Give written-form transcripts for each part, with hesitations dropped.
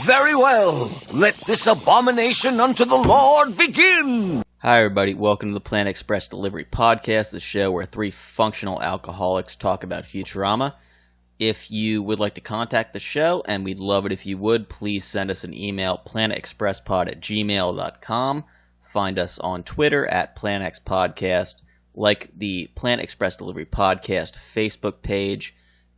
Very well. Let this abomination unto the Lord begin. Hi, everybody. Welcome to the Planet Express Delivery Podcast, the show where three functional alcoholics talk about Futurama. If you would like to contact the show, and we'd love it if you would, please send us an email, planetexpresspod@gmail.com. Find us on Twitter at PlanetXPodcast, like the Planet Express Delivery Podcast Facebook page,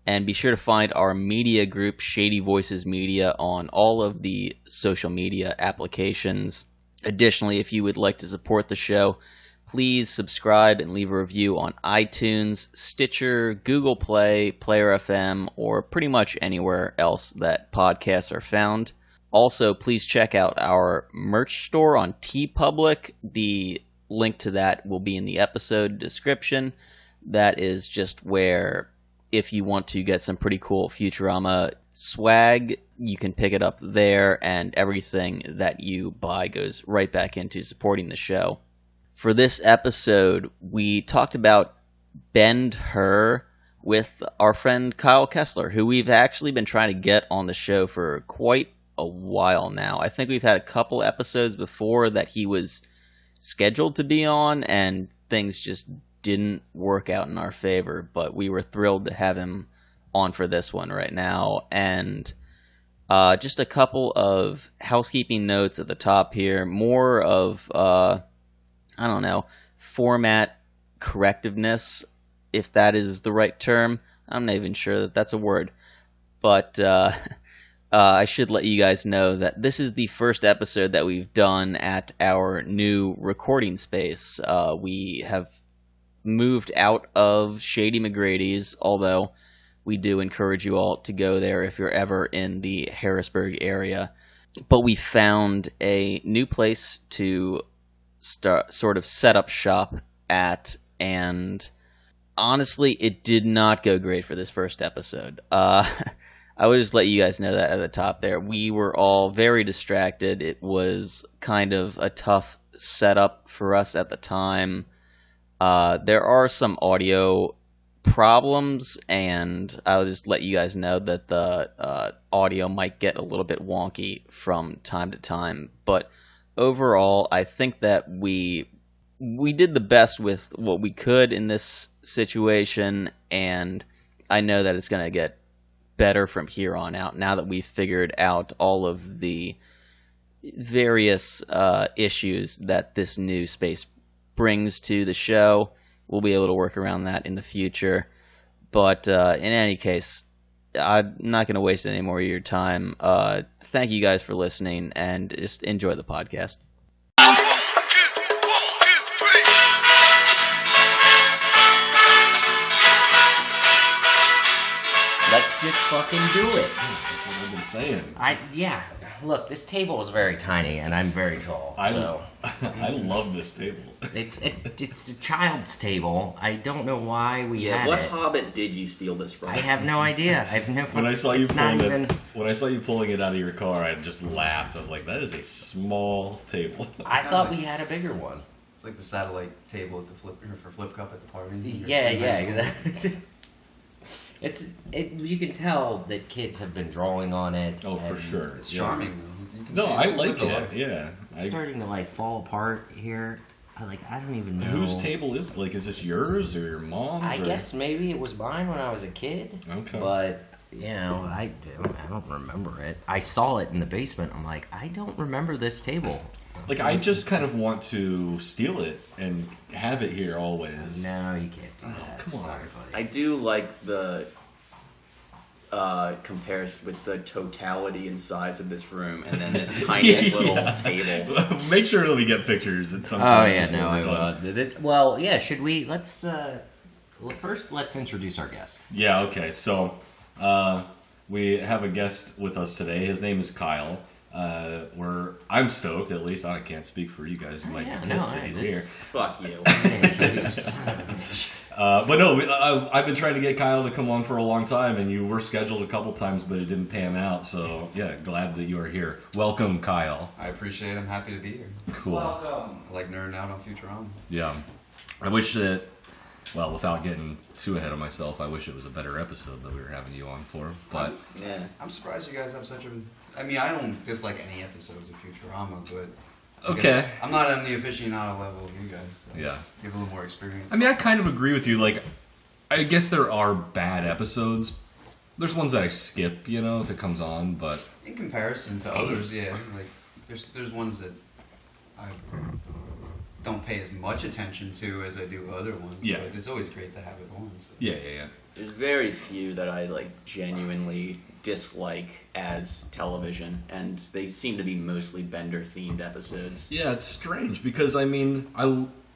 and be sure to find our media group, Shady Voices Media, on all of the social media applications. Additionally, if you would like to support the show, please subscribe and leave a review on iTunes, Stitcher, Google Play, Player FM, or pretty much anywhere else that podcasts are found. Also, please check out our merch store on TeePublic. The link to that will be in the episode description. That is just where, if you want to get some pretty cool Futurama swag, you can pick it up there, and everything that you buy goes right back into supporting the show. For this episode, we talked about Ben-Hur with our friend Kyle Kessler, who we've actually been trying to get on the show for quite a while now. I think we've had a couple episodes before that he was scheduled to be on, and things just didn't work out in our favor, but we were thrilled to have him on for this one right now. And just a couple of housekeeping notes at the top here, more of format correctiveness, if that is the right term. I'm not even sure that that's a word, but I should let you guys know that this is the first episode that we've done at our new recording space. We have moved out of Shady McGrady's, although we do encourage you all to go there if you're ever in the Harrisburg area. But we found a new place to sort of set up shop at, and honestly, it did not go great for this first episode. I would just let you guys know that at the top there. We were all very distracted. It was kind of a tough setup for us at the time. There are some audio problems, and I'll just let you guys know that the audio might get a little bit wonky from time to time. But overall, I think that we did the best with what we could in this situation, and I know that it's going to get better from here on out now that we've figured out all of the various issues that this new space brings to the show. We'll be able to work around that in the future. But in any case, I'm not going to waste any more of your time. Thank you guys for listening, and just enjoy the podcast. Let's just fucking do it. That's what I've been saying. Yeah. Look, this table is very tiny, and I'm very tall. I love this table. It's a child's table. I don't know why we had what it. Hobbit did you steal this from? I have no idea. I have no. When I saw you pulling it out of your car, I just laughed. I was like, "That is a small table." I thought we had a bigger one. It's like the satellite table at the flip cup at the party. Yeah, exactly. You can tell that kids have been drawing on it. Oh, for sure. It's charming. No, I like it. Yeah. It's starting to fall apart here. I don't even know. Whose table is it? Is this yours or your mom's? I guess maybe it was mine when I was a kid. Okay. But, I don't remember it. I saw it in the basement. I'm like, I don't remember this table. I just kind of want to steal it and have it here always. No, you can't do that. Come on. Sorry, buddy. I do like the comparison with the totality and size of this room, and then this tiny little table. Make sure that we get pictures at some point. Oh yeah, no, I will. Should we? First, let's introduce our guest. Yeah. Okay. So, we have a guest with us today. His name is Kyle. I'm stoked, at least. I can't speak for you guys. You might be pissed that he's here. Fuck you. But no, I've been trying to get Kyle to come on for a long time, and you were scheduled a couple times, but it didn't pan out. So yeah, glad that you are here. Welcome, Kyle. I appreciate it. I'm happy to be here. Cool. Welcome. I like nerding out on Futurama. Yeah. I wish that, well, without getting too ahead of myself, I wish it was a better episode that we were having you on for. But I'm surprised you guys have such a I mean, I don't dislike any episodes of Futurama, but Okay. I'm not on the aficionado level of you guys. So Yeah. you have a little more experience. I mean, I kind of agree with you. Like, I guess there are bad episodes. There's ones that I skip, you know, if it comes on, but In comparison to others, yeah, like there's ones that I don't pay as much attention to as I do other ones. Yeah. But it's always great to have it on. So. yeah. There's very few that I like genuinely dislike as television, and they seem to be mostly Bender themed episodes. Yeah, it's strange because I mean,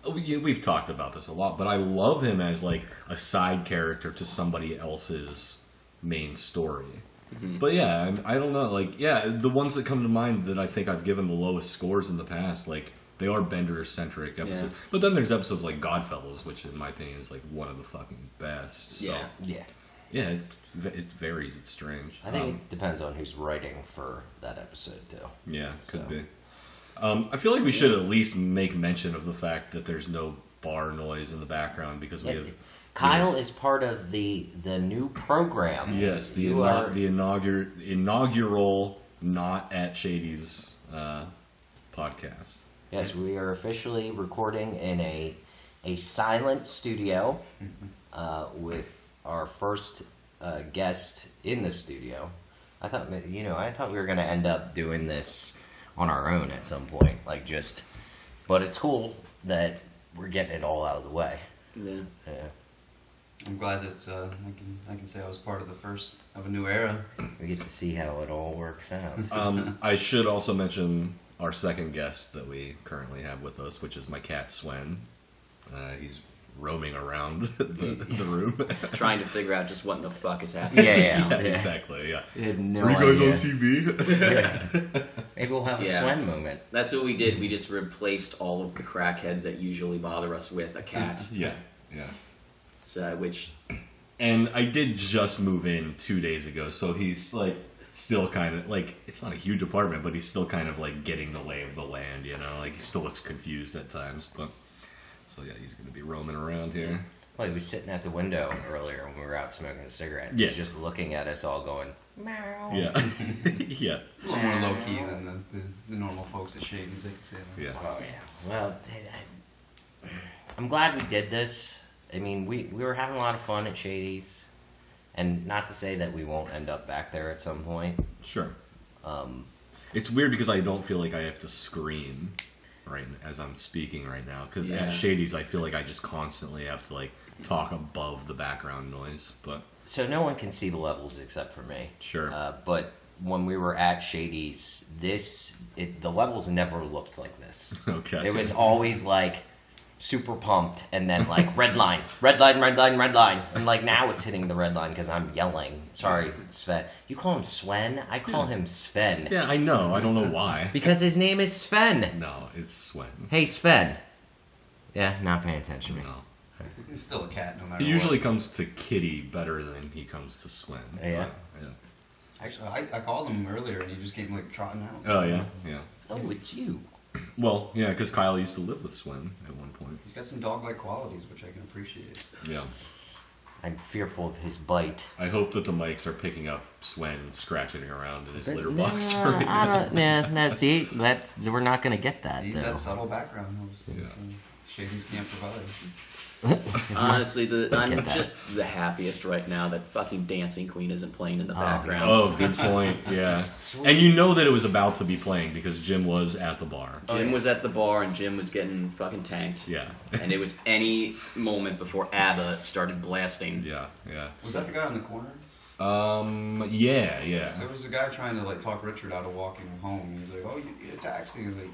we've talked about this a lot, but I love him as like a side character to somebody else's main story. Mm-hmm. But yeah, I don't know. Like, yeah, the ones that come to mind that I think I've given the lowest scores in the past, like they are Bender-centric episodes. Yeah. But then there's episodes like Godfellas, which in my opinion is like one of the fucking best. So, Yeah. yeah, it varies. It's strange. I think it depends on who's writing for that episode too. Yeah, could So. be. I feel like we should at least make mention of the fact that there's no bar noise in the background because we have. Kyle is part of the new program. Yes, the inaugural Not at Shady's podcast. Yes, we are officially recording in a silent studio with our first guest in the studio. I thought we were going to end up doing this on our own at some point, but it's cool that we're getting it all out of the way. Yeah. Yeah. I'm glad that I can say I was part of the first of a new era. We get to see how it all works out. I should also mention our second guest that we currently have with us, which is my cat Swen. He's roaming around the room, Trying to figure out just what in the fuck is happening. Yeah. Exactly. Yeah. He has no Are you guys idea. on TV? Maybe we'll have a Yeah. Swen moment. That's what we did. We just replaced all of the crackheads that usually bother us with a cat. Yeah. So, which And I did just move in 2 days ago, so he's like still kind of like, it's not a huge apartment, but he's still kind of like getting the lay of the land, you know, like he still looks confused at times, but so yeah, he's going to be roaming around here. Well, he was sitting at the window earlier when we were out smoking a cigarette. Yeah. He's just looking at us all going, meow. Yeah. Yeah. A little more low key than the normal folks at Shady's, I could say that. Yeah. Oh, yeah. Well, I'm glad we did this. I mean, we were having a lot of fun at Shady's. And not to say that we won't end up back there at some point. Sure. It's weird because I don't feel like I have to scream right as I'm speaking right now, because Yeah. at Shady's I feel like I just constantly have to like talk above the background noise, but So no one can see the levels except for me. sure. But when we were at Shady's, the levels never looked like this. Okay. It was always like super pumped, and then like red line, and like now it's hitting the red line because I'm yelling. Sorry, Sven. You call him Sven? I call him Sven. Yeah, I know. I don't know why. Because his name is Sven. No, it's Swen. Hey, Sven. Yeah, not paying attention to me. No. He's still a cat, no matter He usually what. comes to Kitty better than he comes to Swen. Yeah? Yeah. Actually, I called him earlier, and he just came like trotting out. Oh yeah, yeah. Oh, it's you. Well, yeah, because Kyle used to live with Swen at one point. He's got some dog-like qualities, which I can appreciate. Yeah. I'm fearful of his bite. I hope that the mics are picking up Swen scratching around in his litter Nah, box right I now. don't. Nah, see, we're not gonna get that He's though. that subtle background that Yeah. Shady's can't provide. honestly, I'm Get that. just the happiest right now that fucking Dancing Queen isn't playing in the Oh, background. Oh, good point. Yeah. Sweet. And you know that it was about to be playing because Jim was at the bar. Jim was at the bar and Jim was getting fucking tanked. Yeah. And it was any moment before ABBA started blasting. Yeah, yeah. Was that the guy on the corner? Yeah. There was a guy trying to like talk Richard out of walking home. He was like, "Oh, you get a taxi." And like,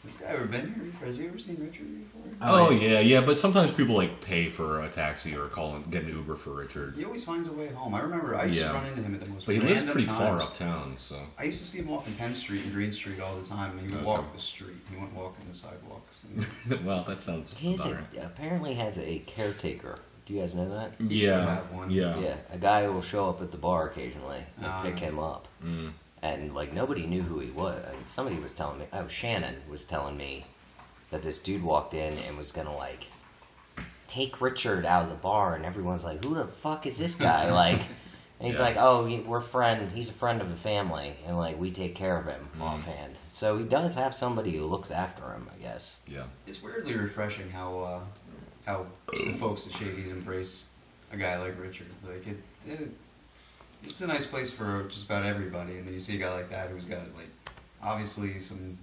this guy ever been here before? Has he ever seen Richard before? Oh, yeah. But sometimes people like pay for a taxi or get an Uber for Richard. He always finds a way home. I remember I used to Yeah. run into him at the most But he random lives pretty times. far uptown, so. I used to see him walking Penn Street and Green Street all the time, and he would Okay. walk the street. He wouldn't walk in the sidewalks. Well, that sounds He about right. apparently has a caretaker. Do you guys know that? He should have one. Yeah. Yeah, a guy who will show up at the bar occasionally and Ah, pick nice. him up. Mm. And like nobody knew who he was. I mean, somebody was telling me. Oh, Shannon was telling me that this dude walked in and was gonna like take Richard out of the bar, and everyone's like, "Who the fuck is this guy?" Like, And he's Yeah. like, "Oh, we're friend. He's a friend of the family, and like we take care of him offhand." So he does have somebody who looks after him, I guess. Yeah. It's weirdly refreshing how the folks at Shady's embrace a guy like Richard. Like it's a nice place for just about everybody, and then you see a guy like that who's got like obviously some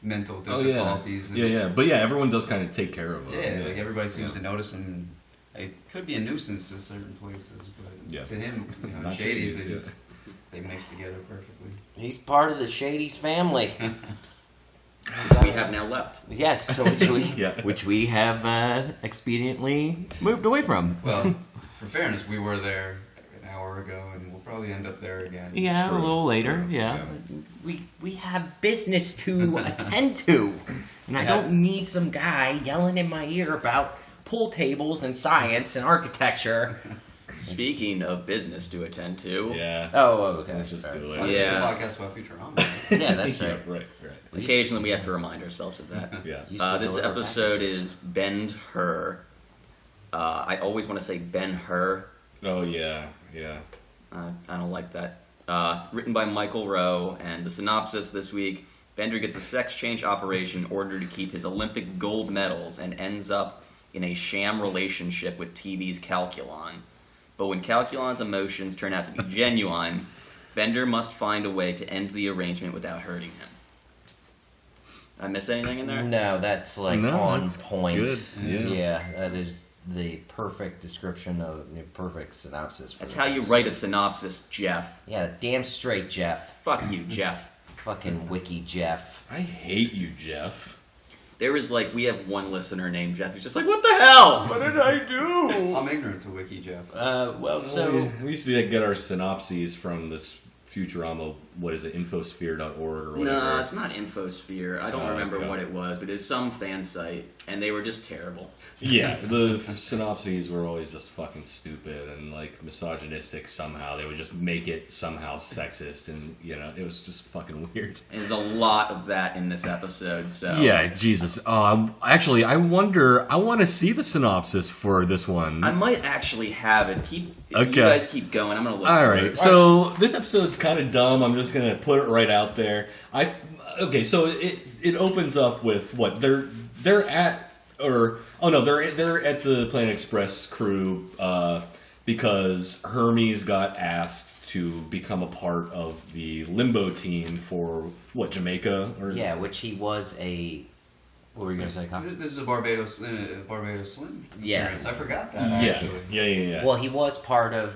mental difficulties. Oh, yeah. But yeah, everyone does kind of take care of him. Yeah, like everybody seems to notice him. It could be a nuisance to certain places, but to him, Not Shady's, Shady's, they mix together perfectly. He's part of the Shady's family. We have now left. Yes, so which we have expediently moved away from. Well, for fairness, we were there an hour ago, and we'll probably end up there again. Yeah, True. a little later. Yeah, we have business to attend to, and I don't need some guy yelling in my ear about pool tables and science and architecture. Speaking of business to attend to, Yeah. Oh, okay. Let's just do it. Well, Yeah. This is a podcast about Futurama. Yeah, that's right. Yeah, right. occasionally we have to remind ourselves of that. Yeah. Used to This deliver episode packages. is Bend Her. I always want to say Ben Hur. Oh, yeah. Yeah. I don't like that. Written by Michael Rowe, and the synopsis this week: Bender gets a sex change operation in order to keep his Olympic gold medals and ends up in a sham relationship with TV's Calculon. But when Calculon's emotions turn out to be genuine, Bender must find a way to end the arrangement without hurting him. I miss anything in there? No, that's like No, on that's point. good. Yeah. that is the perfect description of the perfect synopsis. For That's this how you episode. write a synopsis, Jeff. Yeah, damn straight, Jeff. Fuck you, Jeff. Fucking wiki Jeff. I hate you, Jeff. There is like, we have one listener named Jeff who's just like, what the hell? What did I do? I'm ignorant to Wiki Jeff. So we used to get our synopses from this Futurama, what is it, infosphere.org or whatever. No, it's not Infosphere. I don't remember okay. what it was, but it's some fan site, and they were just terrible. Yeah, the synopses were always just fucking stupid and like misogynistic somehow. They would just make it somehow sexist, and you know, it was just fucking weird. And there's a lot of that in this episode, so... Yeah, Jesus. Actually, I want to see the synopsis for this one. I might actually have it. If Okay. you guys keep going, I'm going to look All for right, it. so this episode's kind of dumb. I'm just gonna put it right out there. So it opens up with what they're at they're at the Planet Express crew because Hermes got asked to become a part of the limbo team for what, Jamaica or yeah, which he was a. What were you gonna say, Kyle? This is a Barbados Slim. Yeah. appearance. I forgot that actually. Yeah. Well, he was part of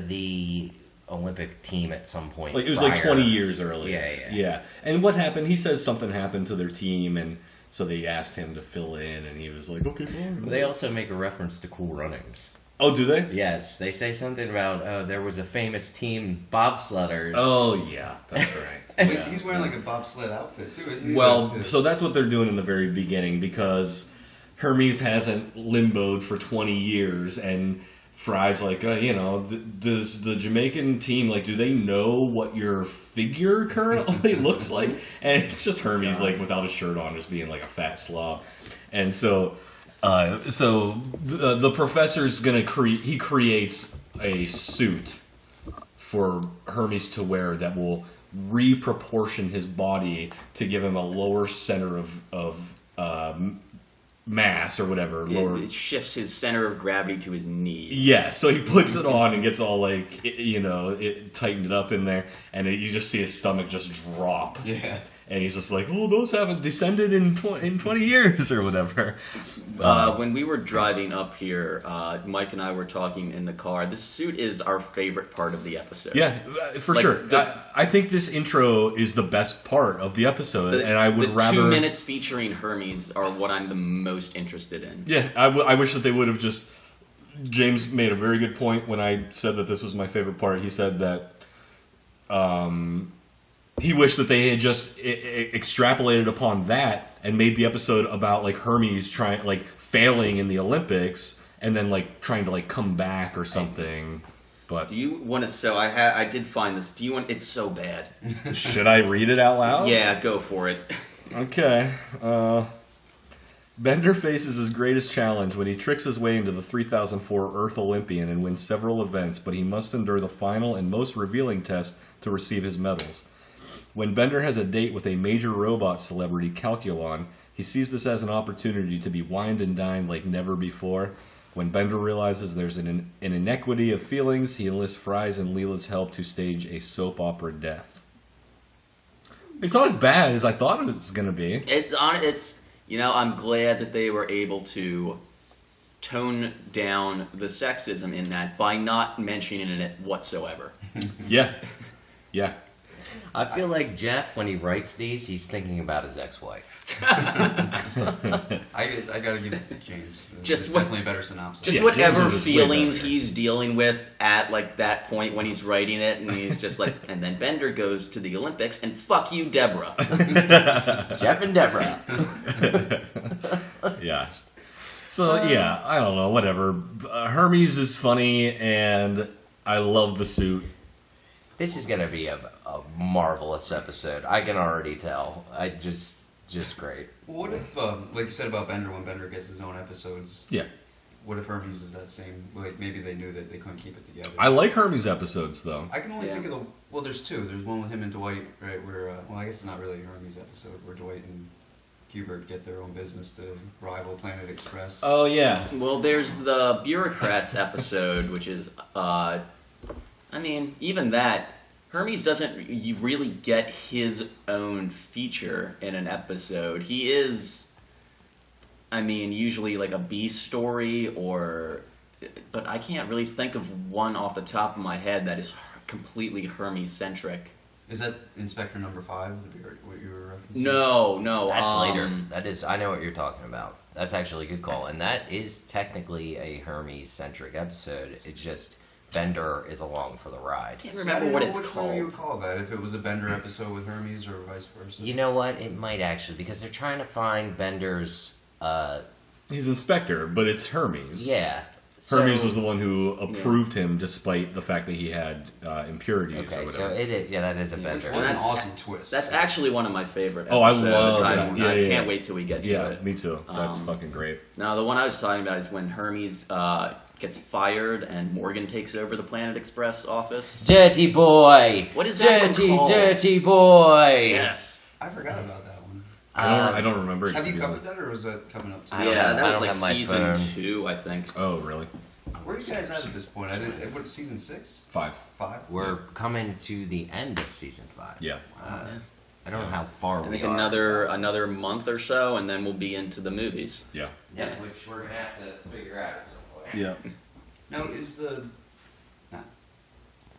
the Olympic team at some point. Like it was like prior. 20 years earlier. Yeah. And what happened? He says something happened to their team, and so they asked him to fill in, and he was like, "Okay, fine." They also make a reference to Cool Runnings. Oh, do they? Yes, they say something about there was a famous team, bobsledders. Oh, yeah, that's right. Yeah. He's wearing like a bobsled outfit too, isn't he? Well, so that's what they're doing in the very beginning because Hermes hasn't limboed for 20 years, and Fry's like, does the Jamaican team, like, do they know what your figure currently looks like? And it's just Hermes, like, without a shirt on, just being like a fat slob. And so the professor's gonna he creates a suit for Hermes to wear that will reproportion his body to give him a lower center of mass or whatever. It shifts his center of gravity to his knee. Yeah, so he puts it on and gets all like, it tightened it up in there, and you just see his stomach just drop. Yeah. And he's just like, oh, those haven't descended in 20 years or whatever. When we were driving up here, Mike and I were talking in the car. This suit is our favorite part of the episode. Yeah, for Like, sure. I think this intro is the best part of the episode, and I would the rather... 2 minutes featuring Hermes are what I'm the most interested in. Yeah, I wish that they would have just... James made a very good point when I said that this was my favorite part. He said that he wished that they had just extrapolated upon that and made the episode about like Hermes failing in the Olympics and then like trying to like come back or something. But Do you want to? So I did find this. Do you want? It's so bad. should I read it out loud? Yeah, go for it. Okay. Bender faces his greatest challenge when he tricks his way into the 3004 Earth Olympian and wins several events, but he must endure the final and most revealing test to receive his medals. When Bender has a date with a major robot celebrity, Calculon, he sees this as an opportunity to be wined and dined like never before. When Bender realizes there's an inequity of feelings, he enlists Fry's and Leela's help to stage a soap opera death. It's not as bad as I thought it was going to be. It's I'm glad that they were able to tone down the sexism in that by not mentioning it whatsoever. Yeah. Yeah. I feel like Jeff, when he writes these, he's thinking about his ex-wife. I gotta give it to James. Just Definitely a better synopsis. Just Yeah, whatever James's is way feelings better. he's dealing with at like that point when he's writing it, and he's just like, and then Bender goes to the Olympics, and fuck you, Deborah. Jeff and Deborah. Yeah. So, yeah, I don't know, whatever. Hermes is funny, and I love the suit. This is going to be a marvelous episode. I can already tell. Just great. What if, like you said about Bender, when Bender gets his own episodes, Yeah. what if Hermes is that same, like maybe they knew that they couldn't keep it together? I like Hermes episodes, though. I can only Yeah. think of there's two. There's one with him and Dwight, right, where, well, I guess it's not really a Hermes episode, where Dwight and Hubert get their own business to rival Planet Express. Oh, yeah. Well, there's the Bureaucrats episode, which is, even that, Hermes doesn't really get his own feature in an episode. He is, usually like a B story but I can't really think of one off the top of my head that is completely Hermes-centric. Is that Inspector Number 5, what you were referencing? No. That's later. That is, I know what you're talking about. That's actually a good call. And that is technically a Hermes-centric episode. It's just Bender is along for the ride. I can't See, remember I what didn't it's know which one you would called. call that, if it was a Bender episode with Hermes or vice versa. You know what? It might actually, because they're trying to find Bender's, He's Inspector, but it's Hermes. yeah. Hermes was the one who approved him despite the fact that he had impurities or Okay, whatever. so it is, that is a Which Bender. was an That's- awesome twist. That's actually one of my favorite Oh, I episodes. love I that. Yeah, can't yeah. wait till we get to Yeah, it. me too. That's Um, fucking great. Now, the one I was talking about is when Hermes gets fired and Morgan takes over the Planet Express office. Dirty boy! What is that one Dirty, called? dirty boy! Yes. I forgot about that one. I don't remember it. Have to you be covered honest. that, or was that coming up? I don't Yeah, have- that I was don't like have my season phone. 2, I think. Oh, really? Where are you guys at this point? What, season 6? 5. 5? We're coming to the end of season 5. Yeah. I don't know how far I we think are. another month or so, and then we'll be into the movies. Yeah. Yeah, which we're gonna have to figure out at some point. Yeah. Now, is the... Nah.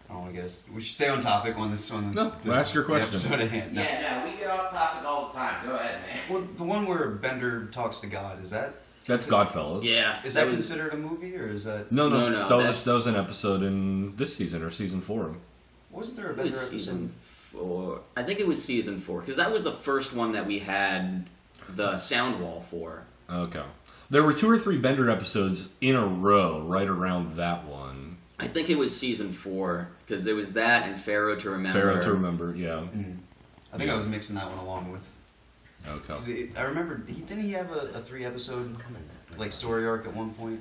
I don't want to get us... We should stay on topic on this one. No, ask your question. Episode at hand. No. Yeah, no, we get off topic all the time. Go ahead, man. Well, the one where Bender talks to God, is that... That's Godfellas. Yeah. Is that was- considered a movie, or is that... No, No, that was an episode in this season or season 4. Wasn't there a It Bender was episode? season 4. I think it was season 4, because that was the first one that we had the sound wall for. Okay. There were 2 or 3 Bender episodes in a row right around that one. I think it was season 4, because there was that and Pharaoh to Remember. Pharaoh to Remember, yeah. I think I was mixing that one along with... Okay. 'cause I remember, didn't he have a 3-episode like story arc at one point?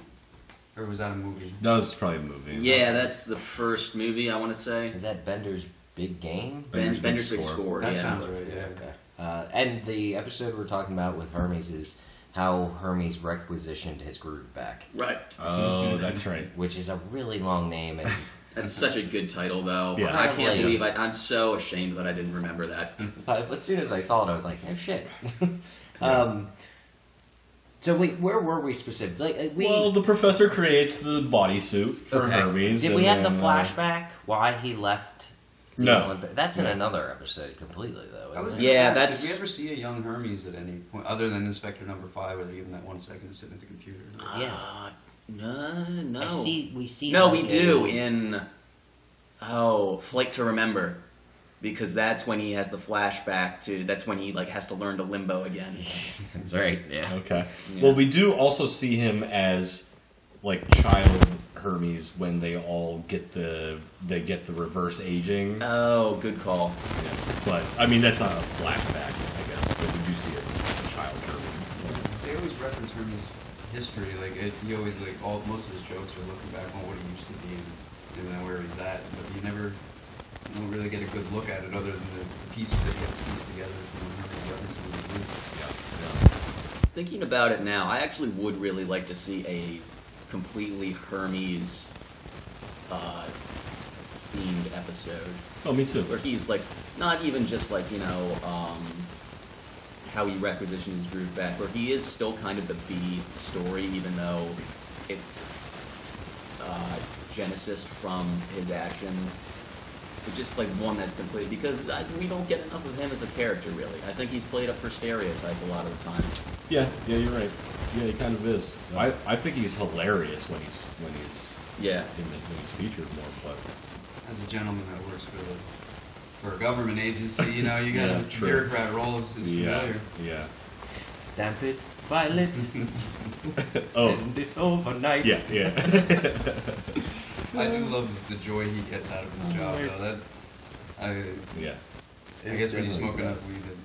Or was that a movie? That was probably a movie. Yeah, that's the first movie, I want to say. Is that Bender's Big Game? Bender's Bender's Big Big Score. Score. That yeah. sounds right, yeah. Okay. And the episode we're talking about with Hermes is how Hermes requisitioned his groove back, Right. Oh, that's right. which is a really long name. And That's such a good title, though. Yeah. I can't Probably. believe I'm so ashamed that I didn't remember that. but as soon as I saw it, I was like, oh shit. So wait, where were we specifically? Like, Well, the professor creates the bodysuit for okay. Hermes. Did and we have the then, flashback why he left? the No. Olympic? That's in another episode completely, though. I was Isn't gonna it? Yeah, ask, that's- Did we ever see a young Hermes at any point, other than Inspector Number 5, or even that 1 second sitting at the computer? Yeah. No. We see. No, like we do a- in Flight to Remember, because that's when he has the flashback to. That's when he has to learn to limbo again. That's right. Yeah. Okay. Yeah. Well, we do also see him as child Hermes when they all get the reverse aging. Oh, good call. Yeah. But I mean that's not a flashback, I guess. But we do see a child Hermes. They always always reference Hermes' history. Like he always most of his jokes are looking back on what he used to be and then where he's at. But you don't really get a good look at it other than the pieces that you have to piece together from Hermes' references in his youth. Yeah. Thinking about it now, I actually would really like to see a completely Hermes themed episode. Oh, me too. Where he's like, not even just like, how he requisitioned his group back, where he is still kind of the B story, even though it's genesis from his actions. But just like one that's complete, because we don't get enough of him as a character, really. I think he's played up for stereotype a lot of the time. Yeah, you're right. Yeah, he kind of is. I think he's hilarious when he's when he's featured more. But as a gentleman that works for a government agency, you got a bureaucrat role is familiar. Yeah. Stamp it, file it, send it overnight. Yeah. I do love the joy he gets out of his job, though. I guess when you smoke enough weed, you can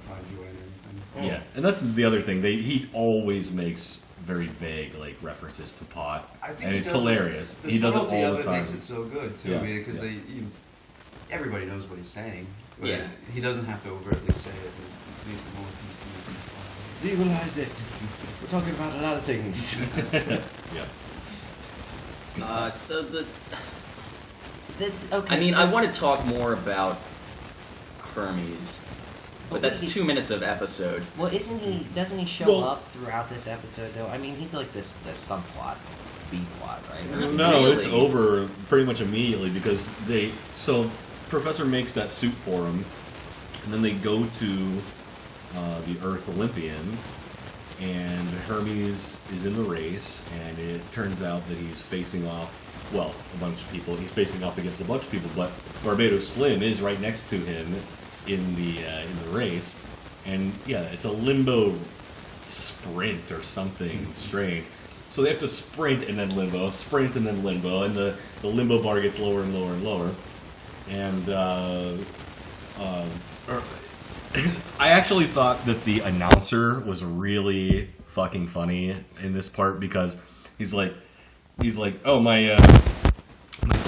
find joy in everything. Yeah, and that's the other thing. He always makes very vague references to pot, and it's hilarious. The he does it all subtlety of the it time. makes it so good too, because everybody knows what he's saying. But he doesn't have to overtly say it. It makes it more PC. Legalize it. We're talking about a lot of things. Yeah. So okay. I mean, I want to talk more about Hermes, but that's 2 minutes of episode. Well, doesn't he show up throughout this episode, though? I mean, he's like the subplot, B-plot, right? No, Really? it's over pretty much immediately because Professor makes that suit for him, and then they go to the Earth Olympian, and Hermes is in the race, and it turns out that he's facing off, a bunch of people. He's facing off against a bunch of people, but Barbados Slim is right next to him in the race, and it's a limbo sprint or something strange. So they have to sprint and then limbo, and the limbo bar gets lower and lower and lower, and I actually thought that the announcer was really fucking funny in this part because he's like, oh my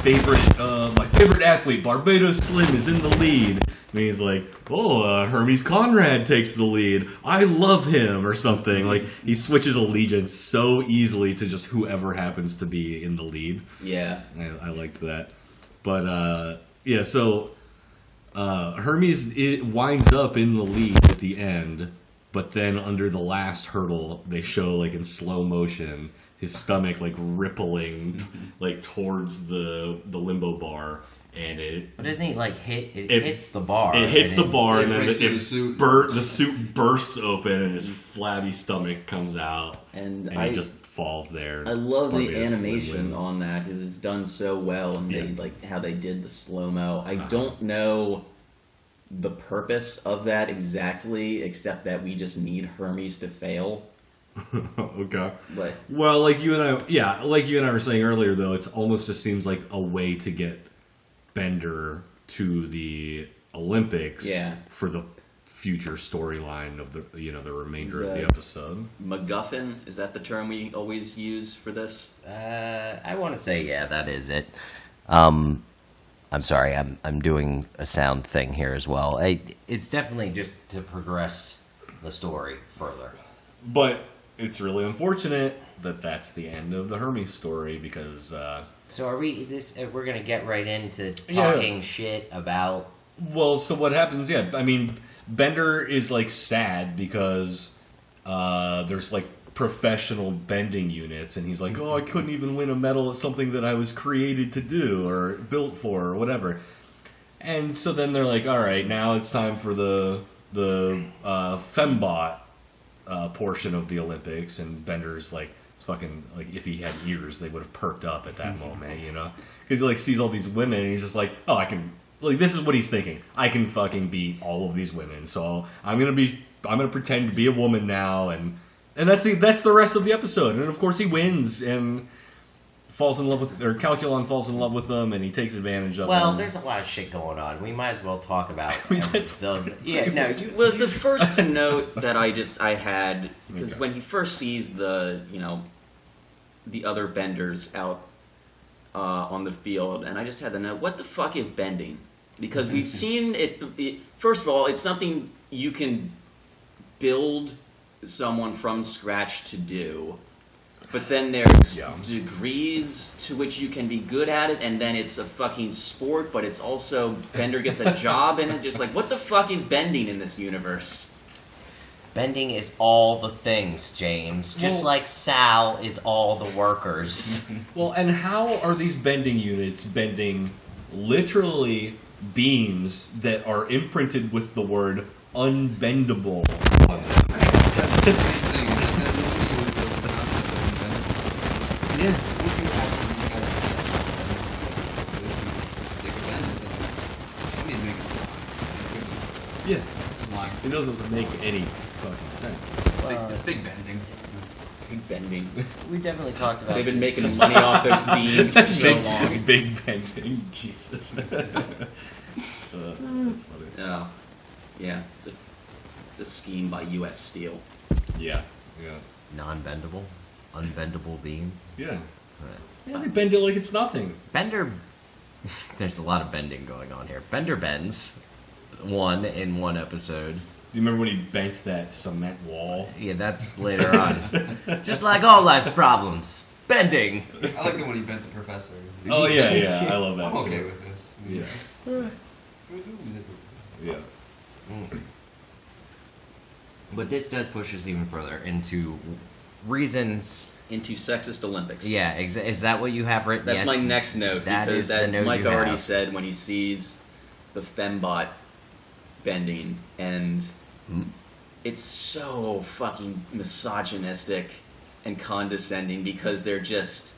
favorite athlete, Barbados Slim, is in the lead, and he's like, Hermes Conrad takes the lead. I love him, or something. Like he switches allegiance so easily to just whoever happens to be in the lead. Yeah, I liked that, but so. Hermes winds up in the lead at the end, but then under the last hurdle, they show in slow motion his stomach rippling towards the limbo bar, and it. But doesn't he hit? It hits the bar. It hits the bar, and then the suit bursts open, and his flabby stomach comes out, and he just falls there. I love the Barbados animation on that because it's done so well, and they how they did the slow mo. I don't know the purpose of that exactly, except that we just need Hermes to fail. Okay. But like you and I were saying earlier, though, it almost just seems like a way to get Bender to the Olympics for the future storyline of the remainder of the episode. MacGuffin, is that the term we always use for this? I want to say that is it. I'm sorry, I'm doing a sound thing here as well. It's definitely just to progress the story further. But it's really unfortunate that that's the end of the Hermes story because. So are we? We're gonna get right into talking shit about. Well, so what happens? Yeah, I mean, Bender is sad because there's professional bending units, and he's like, I couldn't even win a medal at something that I was created to do or built for or whatever. And so then they're like, all right, now it's time for the fembot portion of the Olympics, and Bender's fucking if he had ears, they would have perked up at that moment, because he sees all these women, and he's just like, I can this is what he's thinking. I can fucking beat all of these women, so I'm gonna pretend to be a woman now, and that's the rest of the episode. And of course he wins, and falls in love with, or Calculon falls in love with them, and he takes advantage of them. Well, there's a lot of shit going on. We might as well talk about. That's Well, the first note that I had, because when he first sees the other benders out on the field, and I just had to know, what the fuck is bending? Because we've seen it. First of all, it's something you can build someone from scratch to do. But then there's degrees to which you can be good at it, and then it's a fucking sport, but it's also Bender gets a job in it. Just like, what the fuck is bending in this universe? Bending is all the things, James. Just like Sal is all the workers. Well, and how are these bending units bending literally beams that are imprinted with the word unbendable on them? Yeah. Yeah. It doesn't make any fucking sense. It's big bending. Big bending. We definitely talked about. They've been making money off those beams for so long. Big bending, Jesus. That's funny. Oh, yeah. It's a scheme by U.S. Steel. Yeah. Non-bendable, unbendable beam. Yeah. Yeah, they bend it like it's nothing. Bender. There's a lot of bending going on here. Bender bends in one episode. Do you remember when he bent that cement wall? Yeah, that's later on. Just like all life's problems, bending. I like the one he bent the professor. Oh yeah, I love that. I'm okay with this. Yeah. Yeah. But this does push us even further into reasons. Into sexist Olympics. Yeah, is that what you have written? That's Yes. my next note. That because is the note Mike you already have. said when he sees the fembot bending, and it's so fucking misogynistic and condescending because they're just.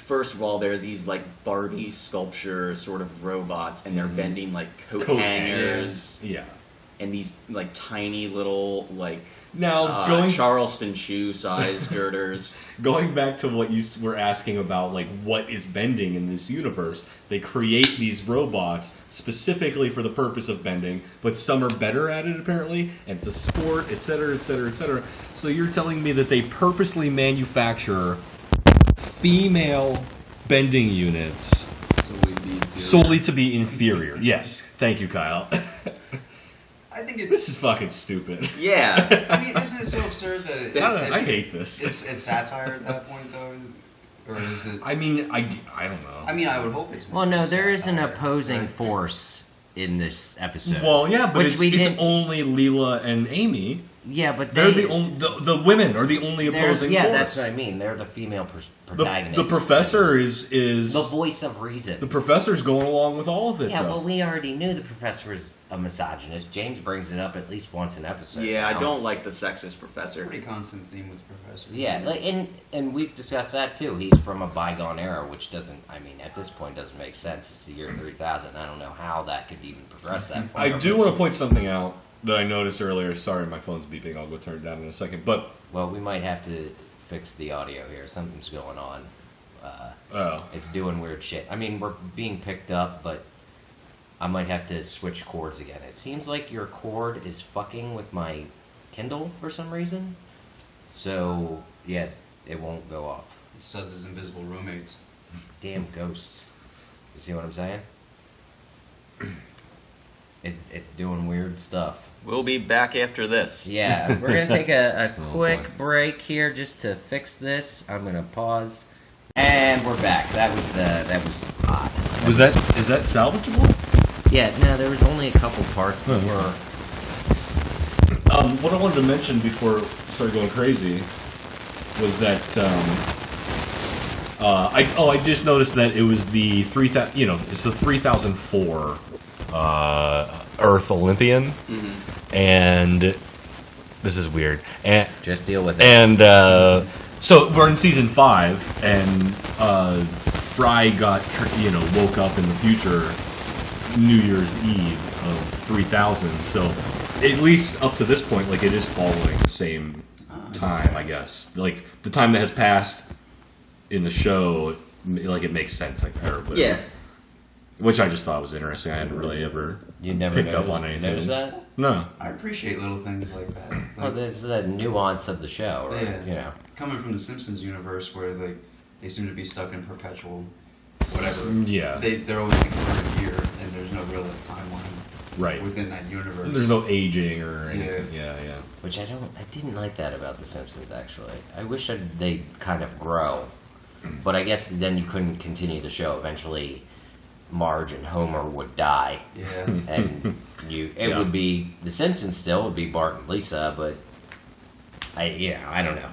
First of all, there's these like Barbie sculpture sort of robots, and they're bending like coat hangers. Yeah. And these like tiny little like now Charleston shoe size girders. Going back to what you were asking about, like what is bending in this universe, they create these robots specifically for the purpose of bending, but some are better at it apparently, and it's a sport, etc., etc., etc. So you're telling me that they purposely manufacture female bending units solely to be inferior? Yes, thank you, Kyle. I think it's. This is fucking stupid. Yeah. I mean, isn't it so absurd that I hate this. It's satire at that point, though, or is it? I mean, I don't know. I mean, I would hope it's. Well, no, there is an satire, opposing right? force in this episode. Well, yeah, but Which it's only Leela and Amy. Yeah, but They're the only the women are the only opposing yeah, force. that's what I mean. They're the female protagonists. The professor is the voice of reason. the professor's going along with all of it. Yeah, though. well, we already knew the professor was a misogynist. James brings it up at least once an episode. Yeah, I now. don't like the sexist professor. Pretty constant theme with Professor. Yeah, like, and we've discussed that too. He's from a bygone era, which doesn't. I mean, at this point, doesn't make sense. It's the year 3000. I don't know how that could even progress that far. I do want to point something out that I noticed earlier. Sorry, my phone's beeping. I'll go turn it down in a second. But Well, we might have to fix the audio here. Something's going on. oh, It's doing weird shit. I mean, we're being picked up, but I might have to switch cords again. It seems like your cord is fucking with my Kindle for some reason. So, yeah, it won't go off. Suds' invisible roommates. Damn ghosts. You see what I'm saying? It's doing weird stuff. We'll be back after this. Yeah, we're going to take a Oh, quick boy. break here just to fix this. I'm going to pause. And we're back. That was odd. is that salvageable? Yeah, no, there was only a couple parts that were... What I wanted to mention before it started going crazy was that I just noticed that it was the 3000. It's the 3004 Earth Olympian, and this is weird. And Just deal with it. and so we're in season 5, and Fry got woke up in the future New Year's Eve of 3000. So at least up to this point, like, it is following the same time, I guess. Like the time that has passed in the show, like it makes sense, like or Yeah. which I just thought was interesting. I hadn't really ever You never picked up on anything. Notice that? No. I appreciate little things like that. Like, Well, there's the nuance of the show, right? Yeah. You know. coming from the Simpsons universe, where like they seem to be stuck in perpetual whatever. Yeah. They're always together here, and there's no real timeline Right. within that universe. There's no aging or anything. Yeah. Yeah, yeah. Which I didn't like that about The Simpsons, actually. I wish they'd kind of grow. But I guess then you couldn't continue the show. Eventually, Marge and Homer would die. Yeah. And it Yeah. would be The Simpsons still, it would be Bart and Lisa, but I don't know.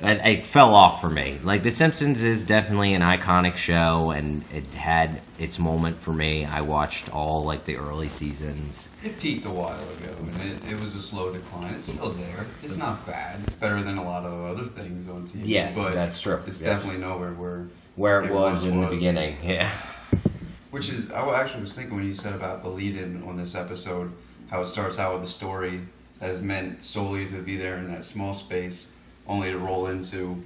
It fell off for me. Like, The Simpsons is definitely an iconic show, and it had its moment for me. I watched all, like, the early seasons. It peaked a while ago, and it was a slow decline. It's still there. It's not bad. It's better than a lot of other things on TV. Yeah, but that's true. It's Yes. definitely nowhere Where it It was once in the was. beginning, yeah. Which is, I actually was thinking when you said about the lead-in on this episode, how it starts out with a story that is meant solely to be there in that small space, only to roll into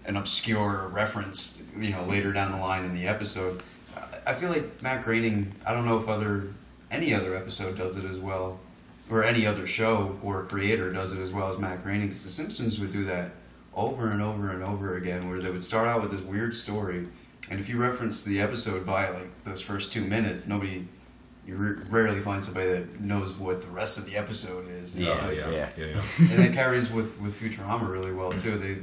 an obscure reference, later down the line in the episode. I feel like Matt Groening, I don't know if any other episode does it as well, or any other show or creator does it as well as Matt Groening, because The Simpsons would do that over and over and over again, where they would start out with this weird story, and if you reference the episode by like those first 2 minutes, you rarely find somebody that knows what the rest of the episode is. Yeah, Like, yeah. and it carries with Futurama really well too. They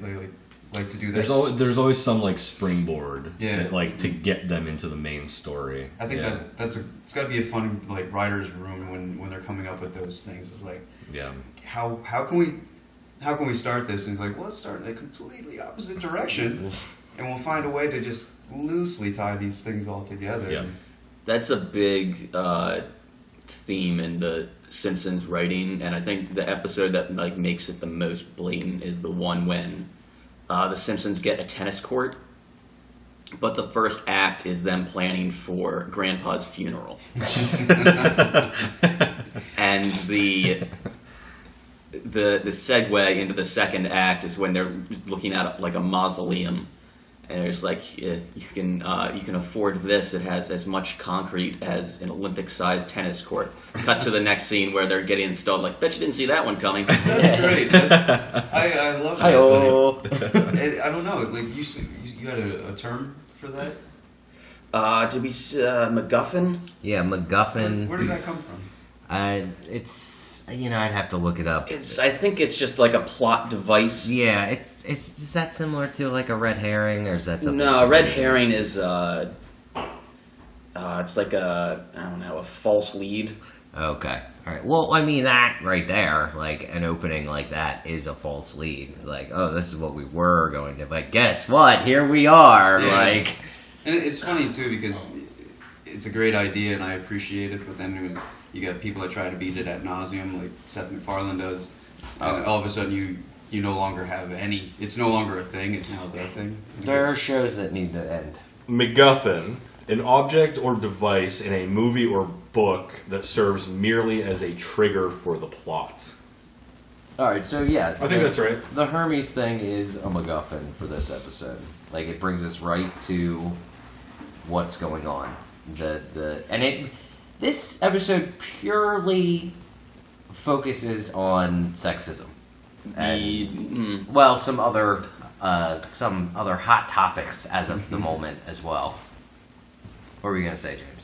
like to do that. There's always some like springboard, Yeah. that, like to get them into the main story. I think yeah. it's got to be a fun like writer's room when they're coming up with those things. It's like Yeah. how can we start this? And he's like, well, let's start in a completely opposite direction, and we'll find a way to just loosely tie these things all together. Yeah. That's a big theme in the Simpsons writing, and I think the episode that like makes it the most blatant is the one when the Simpsons get a tennis court, but the first act is them planning for Grandpa's funeral, and the segue into the second act is when they're looking at like a mausoleum. And it's like you can afford this. It has as much concrete as an Olympic-sized tennis court. Cut to the next scene where they're getting installed. Like, bet you didn't see that one coming. That's great. I love that. Hi-oh. I don't know. Like you had a term for that? Did we MacGuffin? Yeah, MacGuffin. Where does that come from? It's I'd have to look it up. I think it's just like a plot device. Yeah, is that similar to like a red herring, or is that something? No, a red herring is it's like a false lead. Okay, all right. Well, I mean that right there, like an opening like that, is a false lead. Like, oh, this is what we were going to, but guess what? Here we are. Yeah. Like, And it's funny too because it's a great idea and I appreciate it, but then you got people that try to beat it ad nauseum, like Seth MacFarlane does, and all of a sudden you no longer have any. It's no longer a thing. It's now the thing. there are shows that need to end. MacGuffin, an object or device in a movie or book that serves merely as a trigger for the plot. All right, so yeah, I think that's right. The Hermes thing is a MacGuffin for this episode. Like, it brings us right to what's going on. This episode purely focuses on sexism and well, some other hot topics as of the moment as well. What were you gonna say, James?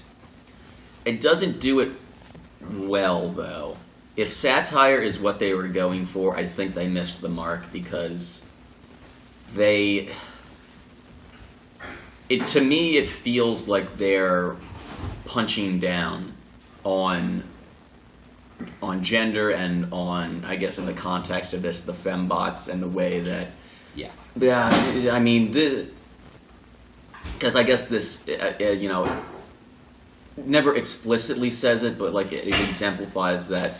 It doesn't do it well, though. If satire is what they were going for, I think they missed the mark because to me, it feels like they're punching down on gender and on, I guess, in the context of this, the fembots and the way that. Yeah. Yeah, I mean, because I guess this, never explicitly says it, but like it exemplifies that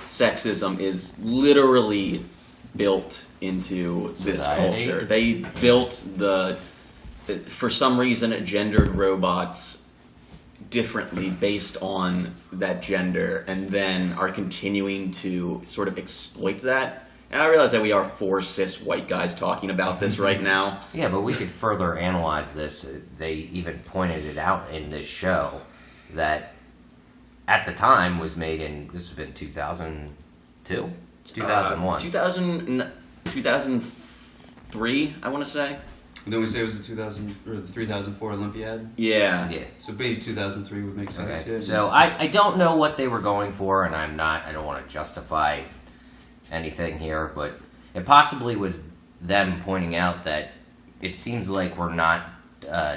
sexism is literally built into this Society. culture. They built for some reason, gendered robots differently based on that gender, and then are continuing to sort of exploit that And I realize that we are 4 cis white guys talking about this right now. Yeah, but we could further analyze this. They even pointed it out in this show that at the time was made in, this has been 2002? 2001. 2003, I want to say. Didn't we say it was the 3004 Olympiad? Yeah. Yeah. So maybe 2003 would make sense. Okay. Yeah. So I don't know what they were going for, and I don't want to justify anything here, but it possibly was them pointing out that it seems like we're not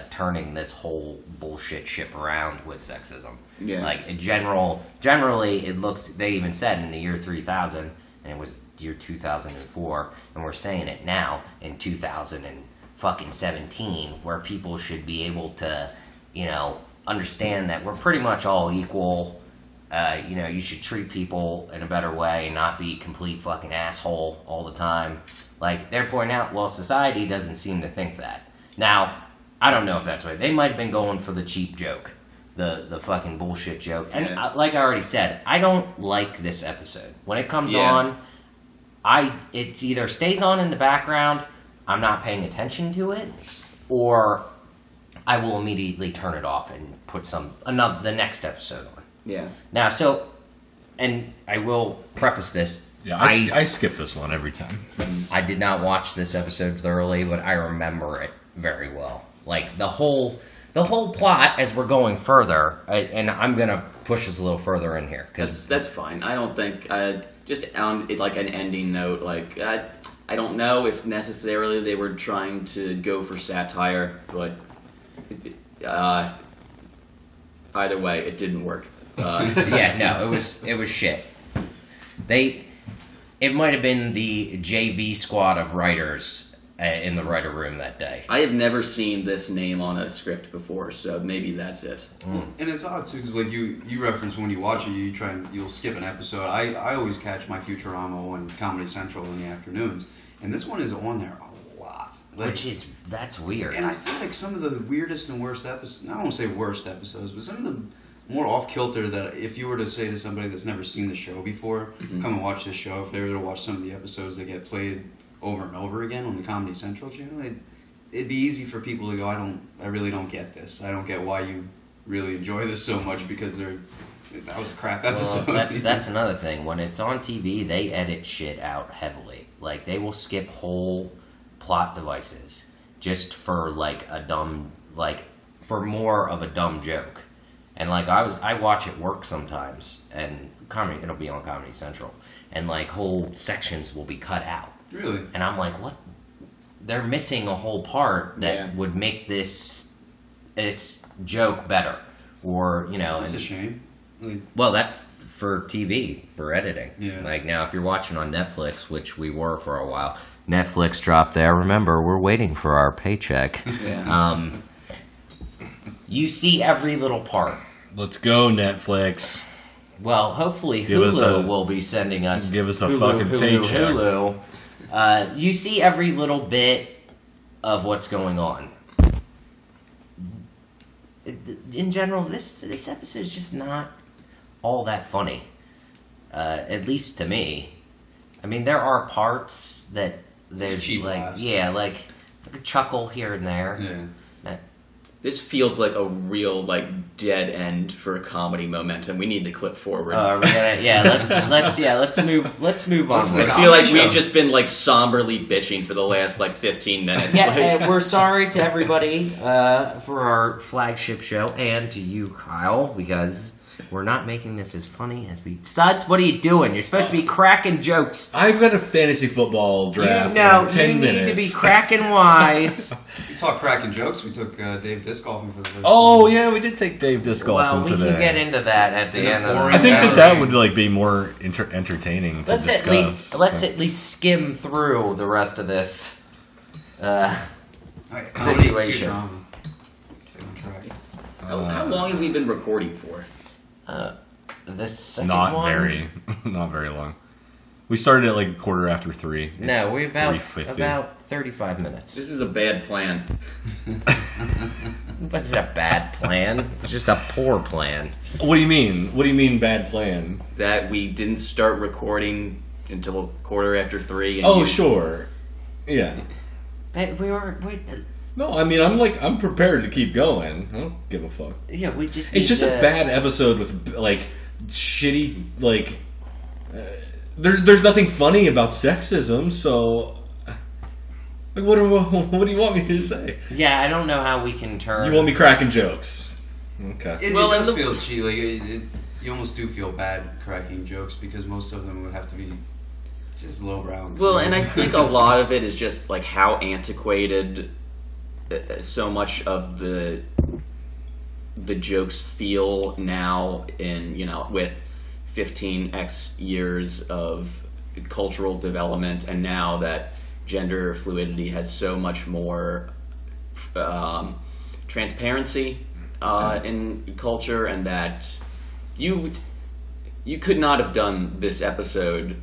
turning this whole bullshit ship around with sexism. Yeah. Like generally it looks, they even said in the year 3000, and it was year 2004, and we're saying it now in 2017, where people should be able to, understand that we're pretty much all equal. You should treat people in a better way and not be complete fucking asshole all the time. Like, they're pointing out, well, society doesn't seem to think that. Now, I don't know if that's right. They might have been going for the cheap joke, the fucking bullshit joke. And like I already said, I don't like this episode. When it comes on, it's either stays on in the background, I'm not paying attention to it, or I will immediately turn it off and put the next episode on. Yeah. Now, and I will preface this. Yeah, I skip this one every time. I did not watch this episode thoroughly, but I remember it very well. Like, the whole plot as we're going further, and I'm going to push us a little further in here. That's fine. I don't think, just on it like an ending note, like, I don't know if necessarily they were trying to go for satire, but either way, it didn't work. Yeah, no, it was shit. It might have been the JV squad of writers in the writer room that day. I have never seen this name on a script before, so maybe that's it. And it's odd too, because like you reference when you watch it, you'll skip an episode. I always catch my Futurama on Comedy Central in the afternoons, and this one is on there a lot. That's weird. And I feel like some of the weirdest and worst episodes, I don't want to say worst episodes, but some of the more off-kilter that if you were to say to somebody that's never seen the show before, come and watch this show, if they were to watch some of the episodes that get played over and over again on the Comedy Central channel, it'd be easy for people to go, I really don't get this. I don't get why you really enjoy this so much, because that was a crap episode. Well, that's another thing. When it's on TV, they edit shit out heavily. Like, they will skip whole plot devices just for for more of a dumb joke. And like I watch at work sometimes, and it'll be on Comedy Central, and like whole sections will be cut out. Really? And I'm like, what? They're missing a whole part that would make this joke better, or That's a shame. Well, that's for TV, for editing. Yeah. Like, now, if you're watching on Netflix, which we were for a while, Netflix dropped there. Remember, we're waiting for our paycheck. Yeah. You see every little part. Let's go, Netflix. Well, hopefully Give us Hulu will be sending us. Give us a fucking paycheck. Hulu. You see every little bit of what's going on. In general, this episode is just not all that funny. At least to me. I mean, there are parts that there's cheap like laughs. like a chuckle here and there. Yeah. This feels like a real dead end for comedy momentum. We need to clip forward. Let's move on. I feel like we've just been somberly bitching for the last 15 minutes. Yeah, we're sorry to everybody for our flagship show, and to you, Kyle, because we're not making this as funny as we. Suds, what are you doing? You're supposed to be cracking jokes. I've got a fantasy football draft in 10 minutes. You need to be cracking wise. We talk cracking jokes. We took Dave disc golfing for the first time. Oh yeah, we did take Dave disc golfing today. Well, we can get into that at the end of the. I think that would be more entertaining to discuss. Let's at least skim through the rest of this situation. How long have we been recording for? The second not one? not very long. We started at 3:15. No, we're about 3:50. 35 minutes. This is a bad plan. What's a bad plan? It's just a poor plan. What do you mean? What do you mean bad plan? That we didn't start recording until 3:15. And Oh, you- sure. Yeah. No, I mean, I'm prepared to keep going. I don't give a fuck. Yeah, we just. It's just need a to- bad episode with, like, shitty, like... there's nothing funny about sexism, so... Like, what do you want me to say? Yeah, I don't know how we can turn. You want me cracking jokes. Okay. It Well, does and the- feel cheap. Like, you almost do feel bad cracking jokes because most of them would have to be just lowbrow. Well, and I think a lot of it is just like how antiquated so much of the jokes feel now in, with 15x years of cultural development, and now that gender fluidity has so much more transparency in culture, and that you could not have done this episode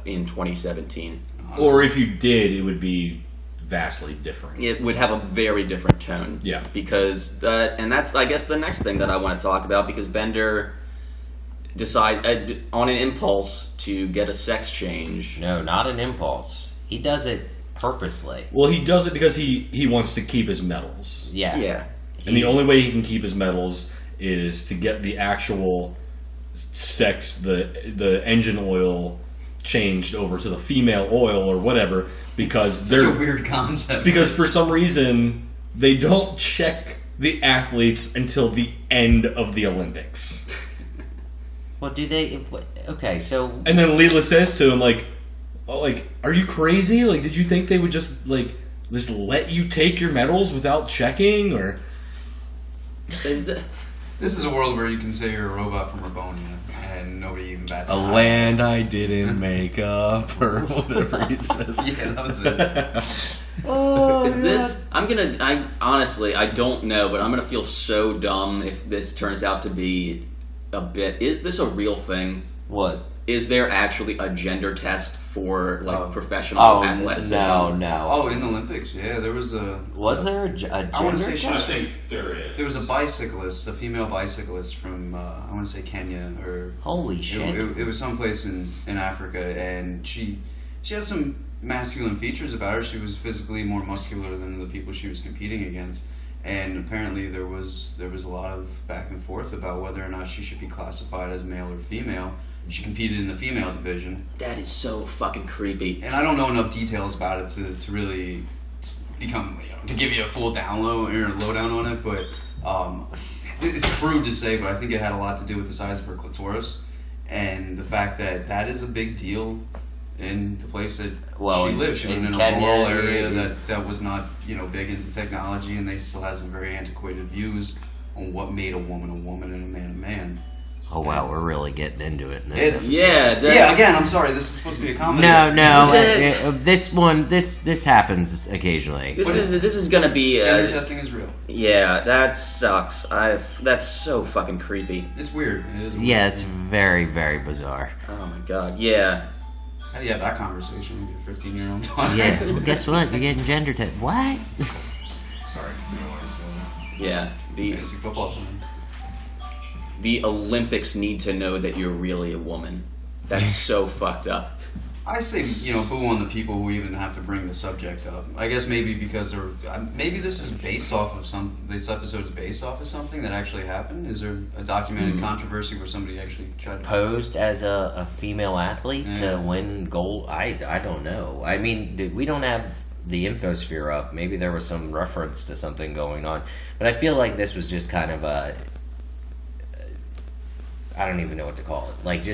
in 2017. Or if you did, it would be vastly different. It would have a very different tone. Yeah. Because and that's, I guess, the next thing that I want to talk about, because Bender decide on an impulse to get a sex change. No, not an impulse. He does it purposely. Well, he does it because he wants to keep his medals. Yeah. Yeah. And the only way he can keep his medals is to get the actual sex, the engine oil changed over to the female oil or whatever, because Such they're a weird concept. because for some reason they don't check the athletes until the end of the Olympics. Well, do they? Okay, so And then Leela says to him, like, "Oh, like, are you crazy? Like, did you think they would just let you take your medals without checking?" Or Is it- This is a world where you can say you're a robot from Rabonia and nobody even bats a an eye. land I didn't make up, or whatever he says. Yeah, that was it. is this? I honestly, I don't know, but I'm gonna feel so dumb if this turns out to be a bit. Is this a real thing? what? Is there actually a gender test for professional Oh athleticism? no. Oh, in the Olympics, yeah, there was a. Was there a gender I want to say she was. think there is. There was a bicyclist, a female bicyclist from I want to say Kenya or Holy shit! it was someplace in Africa, and she had some masculine features about her. She was physically more muscular than the people she was competing against, and apparently there was a lot of back and forth about whether or not she should be classified as male or female. She competed in the female division, That is so fucking creepy. and I don't know enough details about it to really become, to give you a full download or lowdown on it. But it's crude to say, but I think it had a lot to do with the size of her clitoris and the fact that that is a big deal in the place that she lived. She lived in a Kenya, rural area that was not big into technology, and they still had some very antiquated views on what made a woman and a man a man. Oh wow, we're really getting into it. In this It's- episode. Yeah. Again, I'm sorry. This is supposed to be a comedy. No. Is This happens occasionally. This is gonna be. Gender testing is real. Yeah, that sucks. That's so fucking creepy. It's weird. It is weird. Yeah, it's very, very bizarre. Oh my god. Yeah. How do you have that conversation with your 15-year-old? Yeah. Well, guess what? You're getting gender test. What? Sorry. Yeah. Fantasy football team. The Olympics need to know that you're really a woman. That's so fucked up. I say, boo on the people who even have to bring the subject up. I guess maybe because maybe this is based off of this episode's based off of something that actually happened. Is there a documented controversy where somebody actually tried to Posed as a female athlete Yeah. to win gold? I don't know. I mean, we don't have the infosphere up. Maybe there was some reference to something going on, but I feel like this was just kind of I don't even know what to call it. Like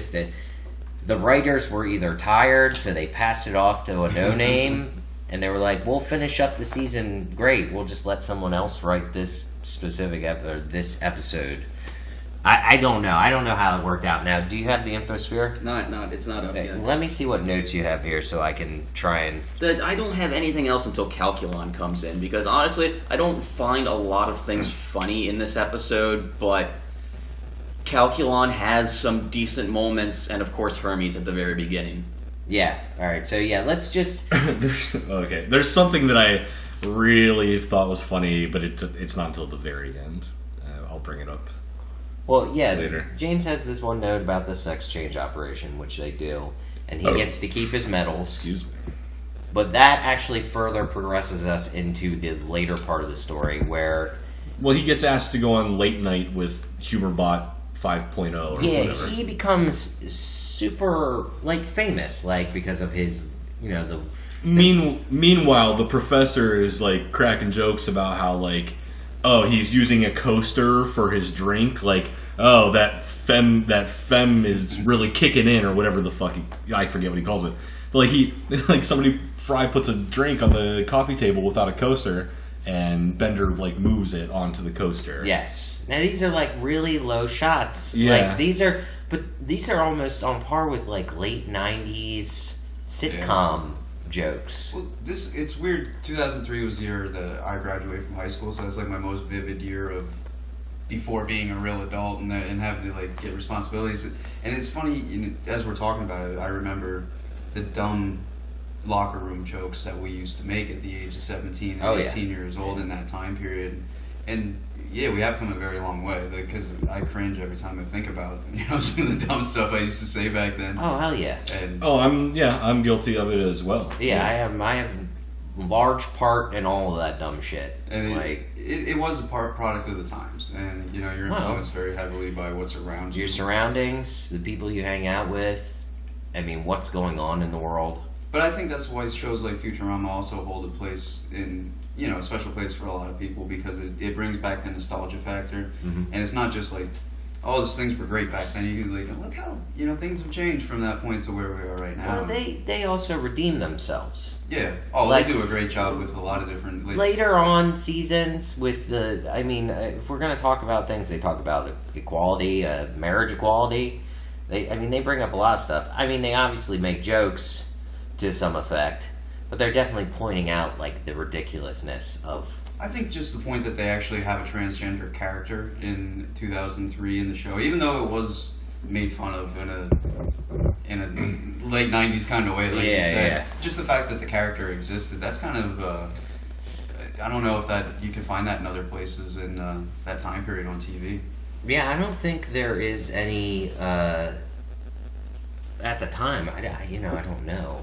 the writers were either tired, so they passed it off to a no-name, and they were like, "We'll finish up the season. Great. We'll just let someone else write this specific this episode." I don't know. I don't know how it worked out. Now, do you have the infosphere? It's not up Okay, yet. let me see what notes you have here, so I can try and. I don't have anything else until Calculon comes in, because honestly, I don't find a lot of things funny in this episode, but Calculon has some decent moments, and of course Hermes at the very beginning. Yeah. All right. So yeah, let's just. Okay. There's something that I really thought was funny, but it's not until the very end. I'll bring it up. Well, yeah, later. James has this one note about the sex change operation, which they do, and he gets to keep his medals. Excuse me. But that actually further progresses us into the later part of the story where... Well, he gets asked to go on Late Night with HumorBot 5.0 or whatever. He becomes super, like, famous, like, because of his, you know, the... Meanwhile, the professor is, like, cracking jokes about how, like, oh, he's using a coaster for his drink, like, oh, that femme is really kicking in, or whatever the fuck, I forget what he calls it. But, like, Fry puts a drink on the coffee table without a coaster, and Bender, like, moves it onto the coaster. Yes. Now, these are, like, really low shots. Yeah. Like, these are almost on par with, like, late 90s sitcom jokes. Well, it's weird. 2003 was the year that I graduated from high school, so that's like my most vivid year of before being a real adult and having to like get responsibilities. And it's funny, you know, as we're talking about it, I remember the dumb locker room jokes that we used to make at the age of 17 and 18 years old in that time period. And yeah, we have come a very long way, because I cringe every time I think about, you know, some of the dumb stuff I used to say back then. Oh, hell yeah. And I'm guilty of it as well. Yeah, I have large part in all of that dumb shit. And like it was a product of the times, and you know, you're influenced very heavily by what's around you. Your surroundings, the people you hang out with, I mean, what's going on in the world. But I think that's why shows like Futurama also hold a place a special place for a lot of people, because it brings back the nostalgia factor. Mm-hmm. And it's not just like, oh, those things were great back then. You can like, look how, you know, things have changed from that point to where we are right now. Well, they also redeem themselves. Yeah. Oh, like, they do a great job with a lot of different... Later on seasons with if we're going to talk about things, they talk about equality, marriage equality. They bring up a lot of stuff. I mean, they obviously make jokes to some effect, but they're definitely pointing out, like, the ridiculousness of... I think just the point that they actually have a transgender character in 2003 in the show, even though it was made fun of in a late 90s kind of way, like you said. Yeah. Just the fact that the character existed, that's kind of... I don't know if that you can find that in other places in that time period on TV. Yeah, I don't think there is any... at the time, I don't know.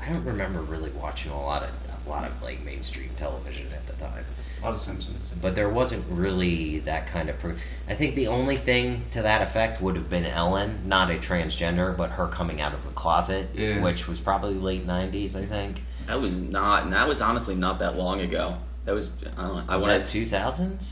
I don't remember really watching a lot of like mainstream television at the time. A lot of Simpsons. But there wasn't really that kind of... I think the only thing to that effect would have been Ellen, not a transgender, but her coming out of the closet, which was probably late 90s, I think. That was honestly not that long ago. That was, I don't know. Was that 2000s?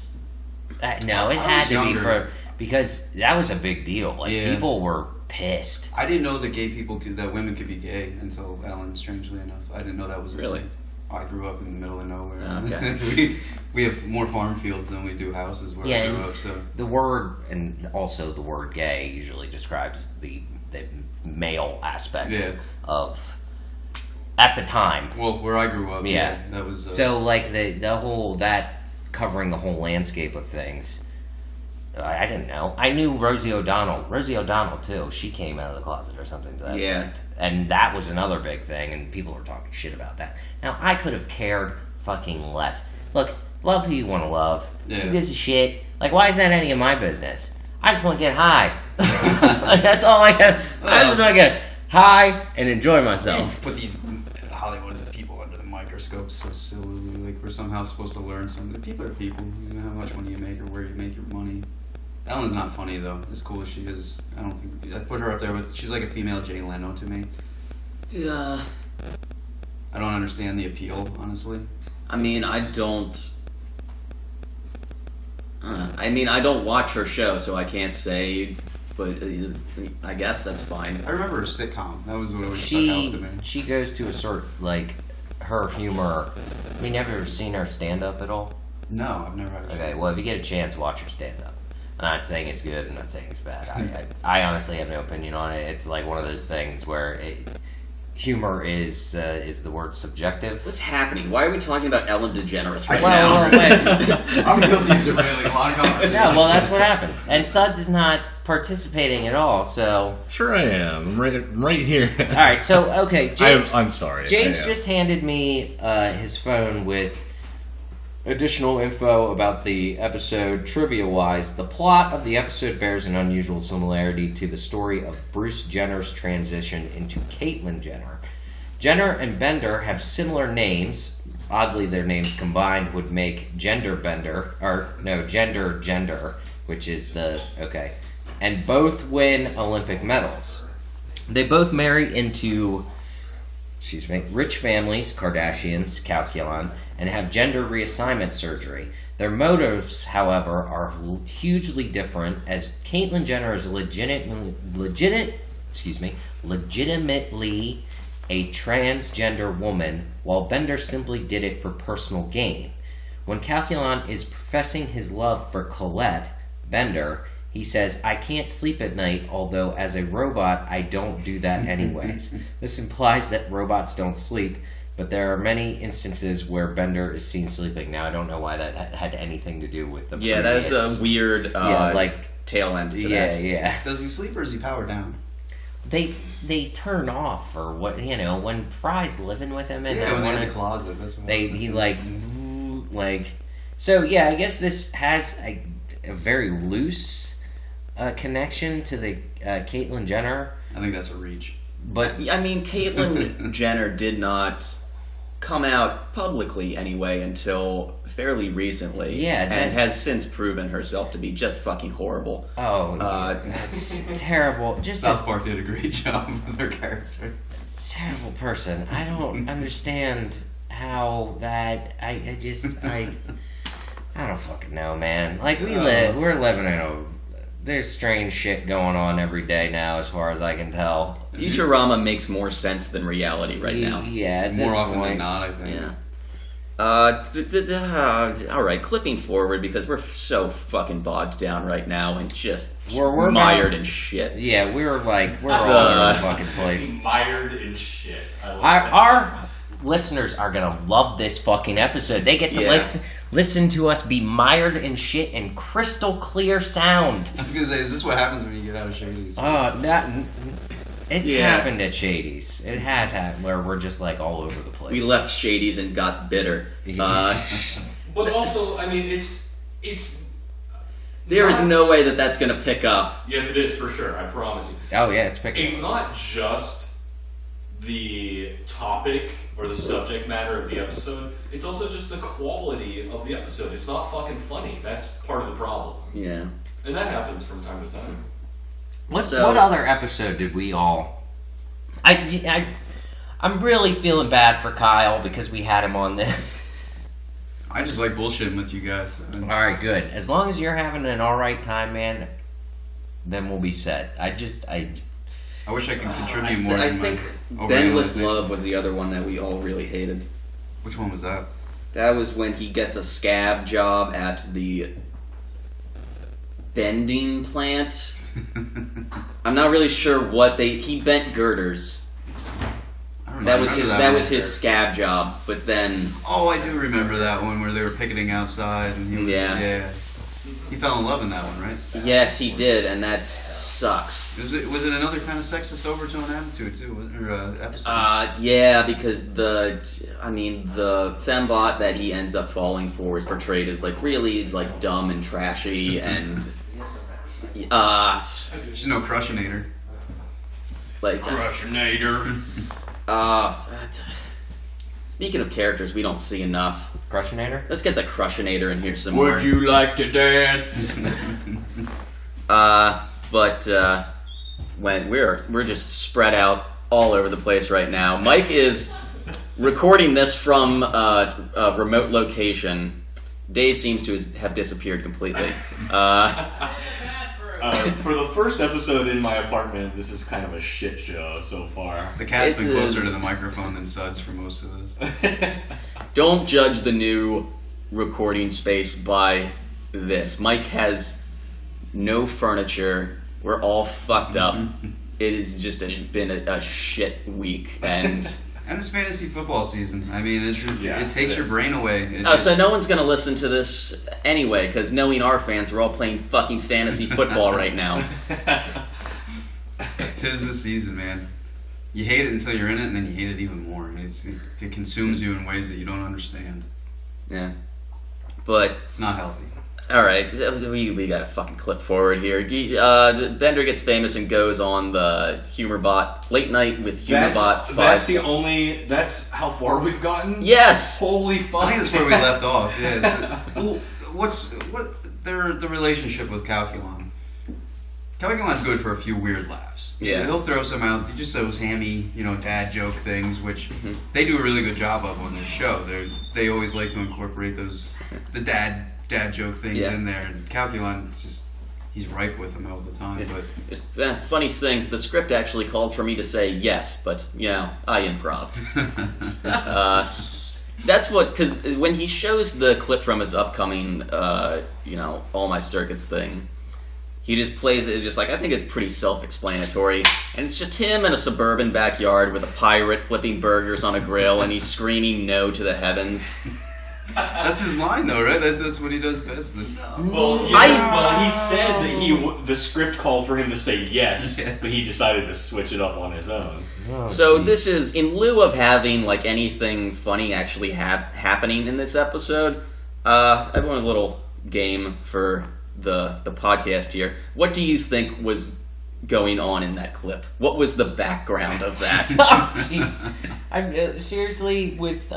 No, it had to be because that was a big deal. Like, people were pissed. I didn't know that women could be gay until Ellen, strangely enough. I didn't know that was really. I grew up in the middle of nowhere. Okay. we have more farm fields than we do houses where I grew up. So the word, and also the word gay, usually describes the male aspect of at the time. Well, where I grew up, that was so like the whole that covering the whole landscape of things. I didn't know. I knew Rosie O'Donnell. Rosie O'Donnell too. She came out of the closet or something to that effect. And that was another big thing, and people were talking shit about that. Now, I could have cared fucking less. Look, love who you want to love. Who gives a shit? Like, why is that any of my business? I just want to get high. That's all I have. I just want to get high and enjoy myself. Put these Hollywood people under the microscope so silly. Like, we're somehow supposed to learn something. People are people. You know how much money you make or where you make your money. Ellen's not funny, though. As cool as she is, I don't think... I put her up there with... She's like a female Jay Leno to me. I don't understand the appeal, honestly. I mean, I don't watch her show, so I can't say, but I guess that's fine. I remember her sitcom. That was what always stuck out to me. She goes to a sort, like, her humor... I mean, have you ever seen her stand-up at all? No, I've never had her. Okay, well, if you get a chance, watch her stand-up. I'm not saying it's good, I'm not saying it's bad. I honestly have no opinion on it. It's like one of those things where humor is the word subjective. What's happening? Why are we talking about Ellen DeGeneres right now? I'm guilty of derailing a lot of conversations. No, well, that's what happens. And Suds is not participating at all, so... Sure I am. Right here. All right, so, okay, James... I'm sorry. James just handed me his phone with additional info about the episode, trivia-wise. The plot of the episode bears an unusual similarity to the story of Bruce Jenner's transition into Caitlyn Jenner. Jenner and Bender have similar names. Oddly, their names combined would make Gender, which is the... Okay. And both win Olympic medals. They both marry into... rich families, Kardashians, Calculon, and have gender reassignment surgery. Their motives, however, are hugely different, as Caitlyn Jenner is legitimately a transgender woman, while Bender simply did it for personal gain. When Calculon is professing his love for Colette, Bender, he says, "I can't sleep at night, although as a robot, I don't do that anyways." This implies that robots don't sleep, but there are many instances where Bender is seen sleeping. Now, I don't know why that had anything to do with the that is a weird tail end to that. Yeah. Does he sleep or is he powered down? They turn off, or what, when Fry's living with him and when they're in the closet, that's what So, yeah, I guess this has a very loose connection to the Caitlyn Jenner. I think that's a reach. But I mean, Caitlyn Jenner did not come out publicly anyway until fairly recently. Yeah, and has since proven herself to be just fucking horrible. Oh, that's terrible. South Park did a great job with her character. Terrible person. I don't understand how that. I don't fucking know, man. Like we're living in there's strange shit going on every day now, as far as I can tell. Futurama makes more sense than reality right now. Yeah, at more this often point. than not, I think. Yeah. All right, clipping forward because we're so fucking bogged down right now and just We're mired in shit. Yeah, we're all over the fucking place. Mired in shit. Our listeners are gonna love this fucking episode. They get to listen to us be mired in shit in crystal clear sound. I was gonna say, is this what happens when you get out of Shady's? It's happened at Shady's. It has happened where we're just like all over the place. We left Shady's and got bitter. But also, I mean, it's. There is no way that that's going to pick up. Yes, it is for sure. I promise you. Oh yeah, it's picking. It's not just the topic or the subject matter of the episode. It's also just the quality of the episode. It's not fucking funny. That's part of the problem. Yeah. And that happens from time to time. What other episode did we all? I'm really feeling bad for Kyle because we had him on the. I just like bullshitting with you guys. All right, good. As long as you're having an all right time, man, then we'll be set. I wish I could contribute more. I think Bendless Love was the other one that we all really hated. Which one was that? That was when he gets a scab job at the bending plant. I'm not really sure what he bent girders. That was his scab job, but then... Oh, I do remember that one where they were picketing outside and he was... Yeah. He fell in love in that one, right? Yes, he did, and that sucks. Was it another kind of sexist overtone attitude, too, or episode? Yeah, because the fembot that he ends up falling for is portrayed as, like, really, like, dumb and trashy, and... There's no Crushinator. Like... Crushinator. Speaking of characters we don't see enough. Crushinator? Let's get the Crushinator in here some more. Would you like to dance? When we're just spread out all over the place right now. Mike is recording this from a remote location. Dave seems to have disappeared completely. For the first episode in my apartment, this is kind of a shit show so far. The cat's been closer to the microphone than Suds for most of this. Don't judge the new recording space by this. Mike has no furniture. We're all fucked up. It has just been a shit week, and it's fantasy football season. I mean, it takes your brain away. So no one's gonna listen to this anyway, because knowing our fans, we're all playing fucking fantasy football right now. 'Tis the season, man. You hate it until you're in it, and then you hate it even more. It consumes you in ways that you don't understand. Yeah. But It's not healthy. all right, we got a fucking clip forward here. Bender gets famous and goes on the HumorBot late night with HumorBot. That's how far we've gotten? Yes. Holy fuck. I think that's where we left off. Yeah. Well, the relationship with Calculon? Calculon's good for a few weird laughs. Yeah. He'll throw some out. Just those hammy, dad joke things, which they do a really good job of on this show. They always like to incorporate the dad joke things in there, and Calculon he's ripe with them all the time. But Funny thing, the script actually called for me to say yes, but I improv'd. That's because when he shows the clip from his upcoming, All My Circuits thing, he just plays it just like, I think it's pretty self-explanatory, and it's just him in a suburban backyard with a pirate flipping burgers on a grill, and he's screaming no to the heavens. that's his line, though, right? That's what he does best. Well, he said that the script called for him to say yes, but he decided to switch it up on his own. So this is, in lieu of having like anything funny actually happening in this episode, I have one little game for the podcast here. What do you think was going on in that clip? What was the background of that? Jeez. I'm seriously with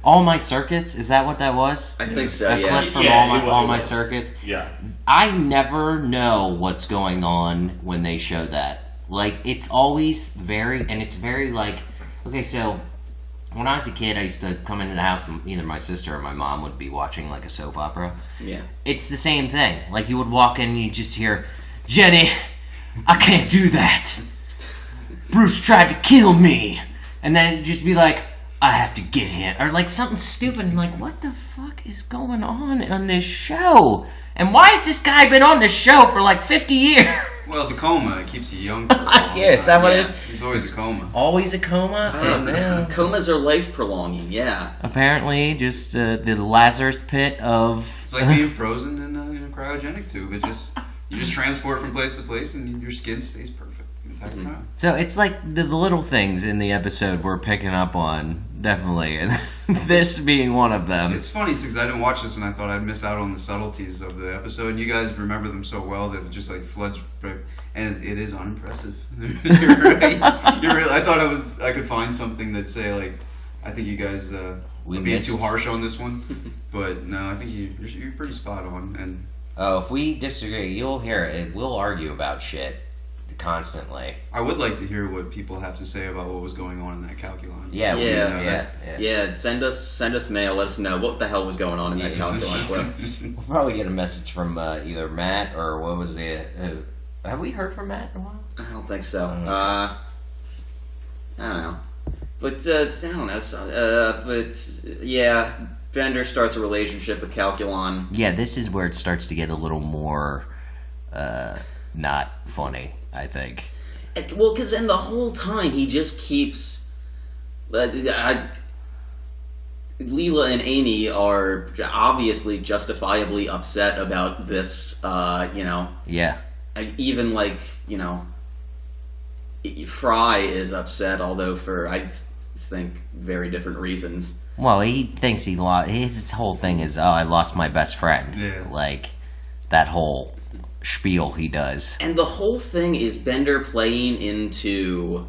All My Circuits. Is that what that was? I think so. A Yeah. clip from Yeah, All My Circuits. Yeah. I never know what's going on when they show that. Like, it's always very like, okay, so when I was a kid, I used to come into the house and either my sister or my mom would be watching like a soap opera. Yeah. It's the same thing. Like, you would walk in and you just hear, Jenny, I can't do that. Bruce tried to kill me. And then it'd just be like, I have to get him. Or like something stupid. I'm like, what the fuck is going on this show? And why has this guy been on this show for like 50 years? Well, the coma, it keeps you young. For a long Yeah, is that what it is? He's always a coma. Always a coma? Oh, man. Comas are life prolonging. Yeah. Apparently, just the Lazarus pit of... It's like being frozen in a cryogenic tube. You just transport from place to place, and your skin stays perfect the entire time. So it's like the little things in the episode we're picking up on, definitely, and this being one of them. It's funny too, because I didn't watch this, and I thought I'd miss out on the subtleties of the episode. And you guys remember them so well that it just like floods, and it is unimpressive. You're right. You're right. I thought I could find something that say like, I think you guys are being too harsh on this one, but no, I think you're pretty spot on. And Oh, if we disagree, you'll hear it. We'll argue about shit constantly. I would like to hear what people have to say about what was going on in that Calculon. Yeah, Yeah. Send us mail. Let us know what the hell was going on in that Calculon clip. We'll probably get a message from either Matt or what was it? Have we heard from Matt in a while? I don't think so. I don't know. But I don't know. But yeah, Bender starts a relationship with Calculon. Yeah, this is where it starts to get a little more not funny, I think. Well, because in the whole time he just keeps. Leela and Amy are obviously justifiably upset about this. Yeah. Even Fry is upset, although for I think very different reasons. Well, he thinks he lost. His whole thing is, I lost my best friend. Yeah. Like that whole spiel he does. And the whole thing is Bender playing into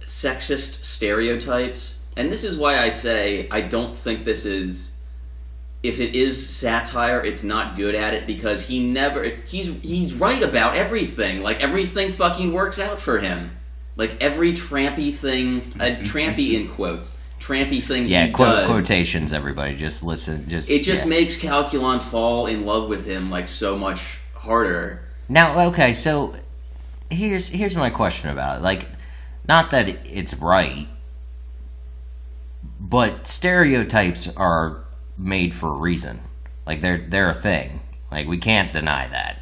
sexist stereotypes. And this is why I say I don't think this is... If it is satire, it's not good at it because he's right about everything. Like, everything fucking works out for him. Like, every trampy thing... trampy in quotes. Trampy thing he does. Quotations, everybody. Just listen. It just makes Calculon fall in love with him, like, so much harder. Now, okay, so here's my question about it. Like, not that it's right, but stereotypes are made for a reason. Like, they're a thing. Like, we can't deny that.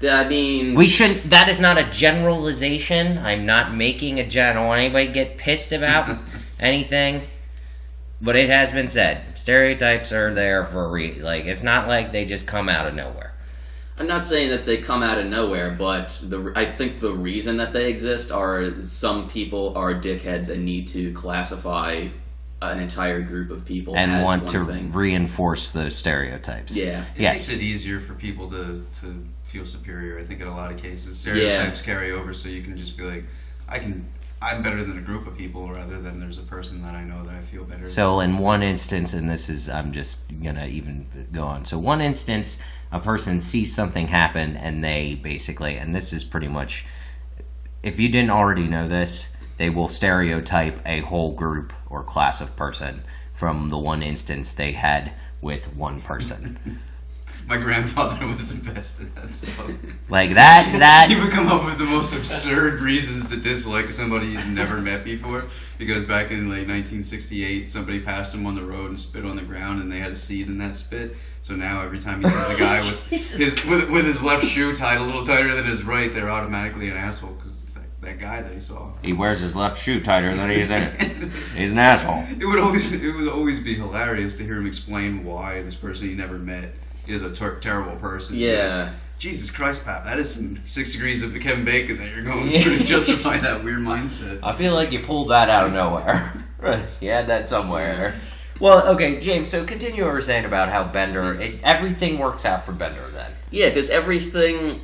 I mean... We shouldn't... That is not a generalization. I'm not making a I don't want anybody to get pissed about anything. But it has been said. Stereotypes are there for a reason. Like, it's not like they just come out of nowhere. I'm not saying that they come out of nowhere, but I think the reason that they exist are some people are dickheads and need to classify an entire group of people and as want one to thing. reinforce those stereotypes. Yeah. It Yes. makes it easier for people to feel superior. I think in a lot of cases, stereotypes carry over, so you can just be like, I'm better than a group of people, rather than there's a person that I know that I feel better. So in one instance, and this is, I'm just gonna even go on. So one instance, a person sees something happen, and they basically, and this is pretty much, if you didn't already know this, they will stereotype a whole group or class of person from the one instance they had with one person. My grandfather was the best at that stuff. Like that. He would come up with the most absurd reasons to dislike somebody he's never met before. Because back in like 1968, somebody passed him on the road and spit on the ground, and they had a seed in that spit. So now every time he sees a guy with his left shoe tied a little tighter than his right, they're automatically an asshole because it's that guy that he saw. He wears his left shoe tighter than he's an asshole. It would always be hilarious to hear him explain why this person he never met is a terrible person. Yeah. Jesus Christ, Pap, that is some 6 degrees of Kevin Bacon that you're going through to justify that weird mindset. I feel like you pulled that out of nowhere. You had that somewhere. Well, okay, James, so continue what you were saying about how Bender, everything works out for Bender then. Yeah, because everything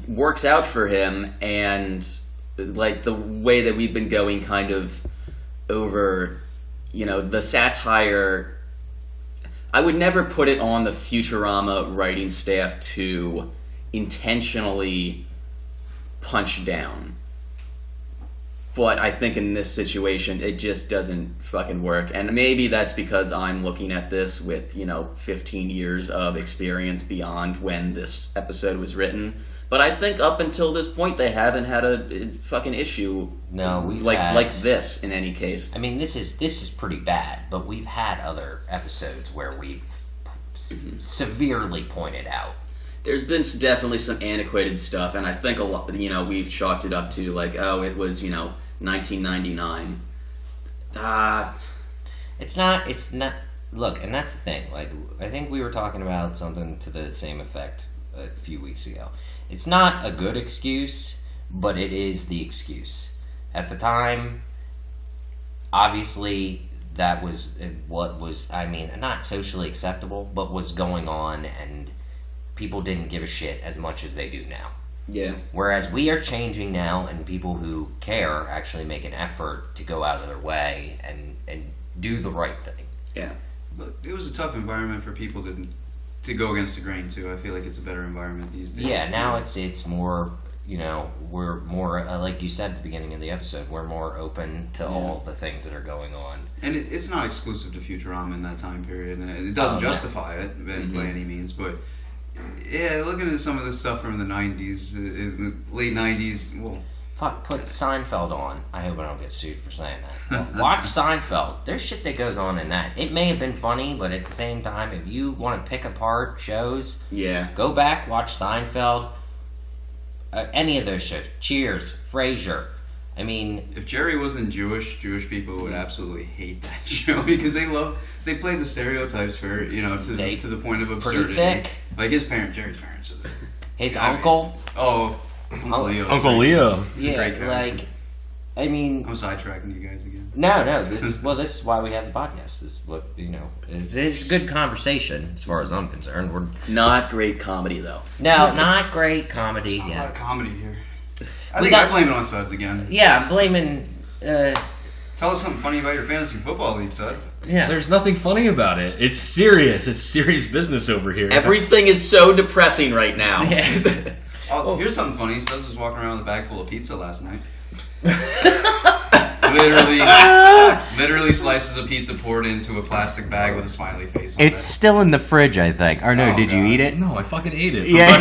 works out for him, and like the way that we've been going kind of over, the satire, I would never put it on the Futurama writing staff to intentionally punch down. But I think in this situation, it just doesn't fucking work. And maybe that's because I'm looking at this with, 15 years of experience beyond when this episode was written. But I think up until this point, they haven't had a fucking issue like this in any case. I mean, this is pretty bad, but we've had other episodes where we've severely pointed out. There's been definitely some antiquated stuff, and I think a lot, we've chalked it up to like, oh, it was, 1999. It's not. Look, and that's the thing. Like, I think we were talking about something to the same effect a few weeks ago. It's not a good excuse, but it is the excuse. At the time, obviously, that was what was, not socially acceptable, but was going on, and people didn't give a shit as much as they do now. Yeah. Whereas we are changing now, and people who care actually make an effort to go out of their way and do the right thing. Yeah. But it was a tough environment for people to go against the grain too. I feel like it's a better environment these days. Yeah, now it's more, we're more, like you said at the beginning of the episode, we're more open to all the things that are going on. And it's not exclusive to Futurama in that time period, and it doesn't justify it by any means, but yeah, looking at some of the stuff from the 90s, late 90s, well... Fuck, put Seinfeld on. I hope I don't get sued for saying that. Watch Seinfeld. There's shit that goes on in that. It may have been funny, but at the same time, if you want to pick apart shows, go back, watch Seinfeld. Any of those shows. Cheers, Frasier. I mean... If Jerry wasn't Jewish people would absolutely hate that show because they play the stereotypes for, to the point of absurdity. Pretty thick. Like Jerry's parents are there. His uncle. Uncle Leo. Uncle Leo. Yeah, I'm sidetracking you guys again. No. This is why we have the podcast. This is what it's good conversation as far as I'm concerned. We're not great comedy though. No, not great comedy. There's not a lot of comedy here. I blame it on Suds again. Yeah, I'm blaming. Tell us something funny about your fantasy football league, Suds. Yeah, there's nothing funny about it. It's serious. It's serious business over here. Everything is so depressing right now. Yeah. Here's something funny. Suds was walking around with a bag full of pizza last night. literally slices of pizza poured into a plastic bag with a smiley face on it. It's still in the fridge, I think. Or no, did you eat it? No, I fucking ate it. Yeah.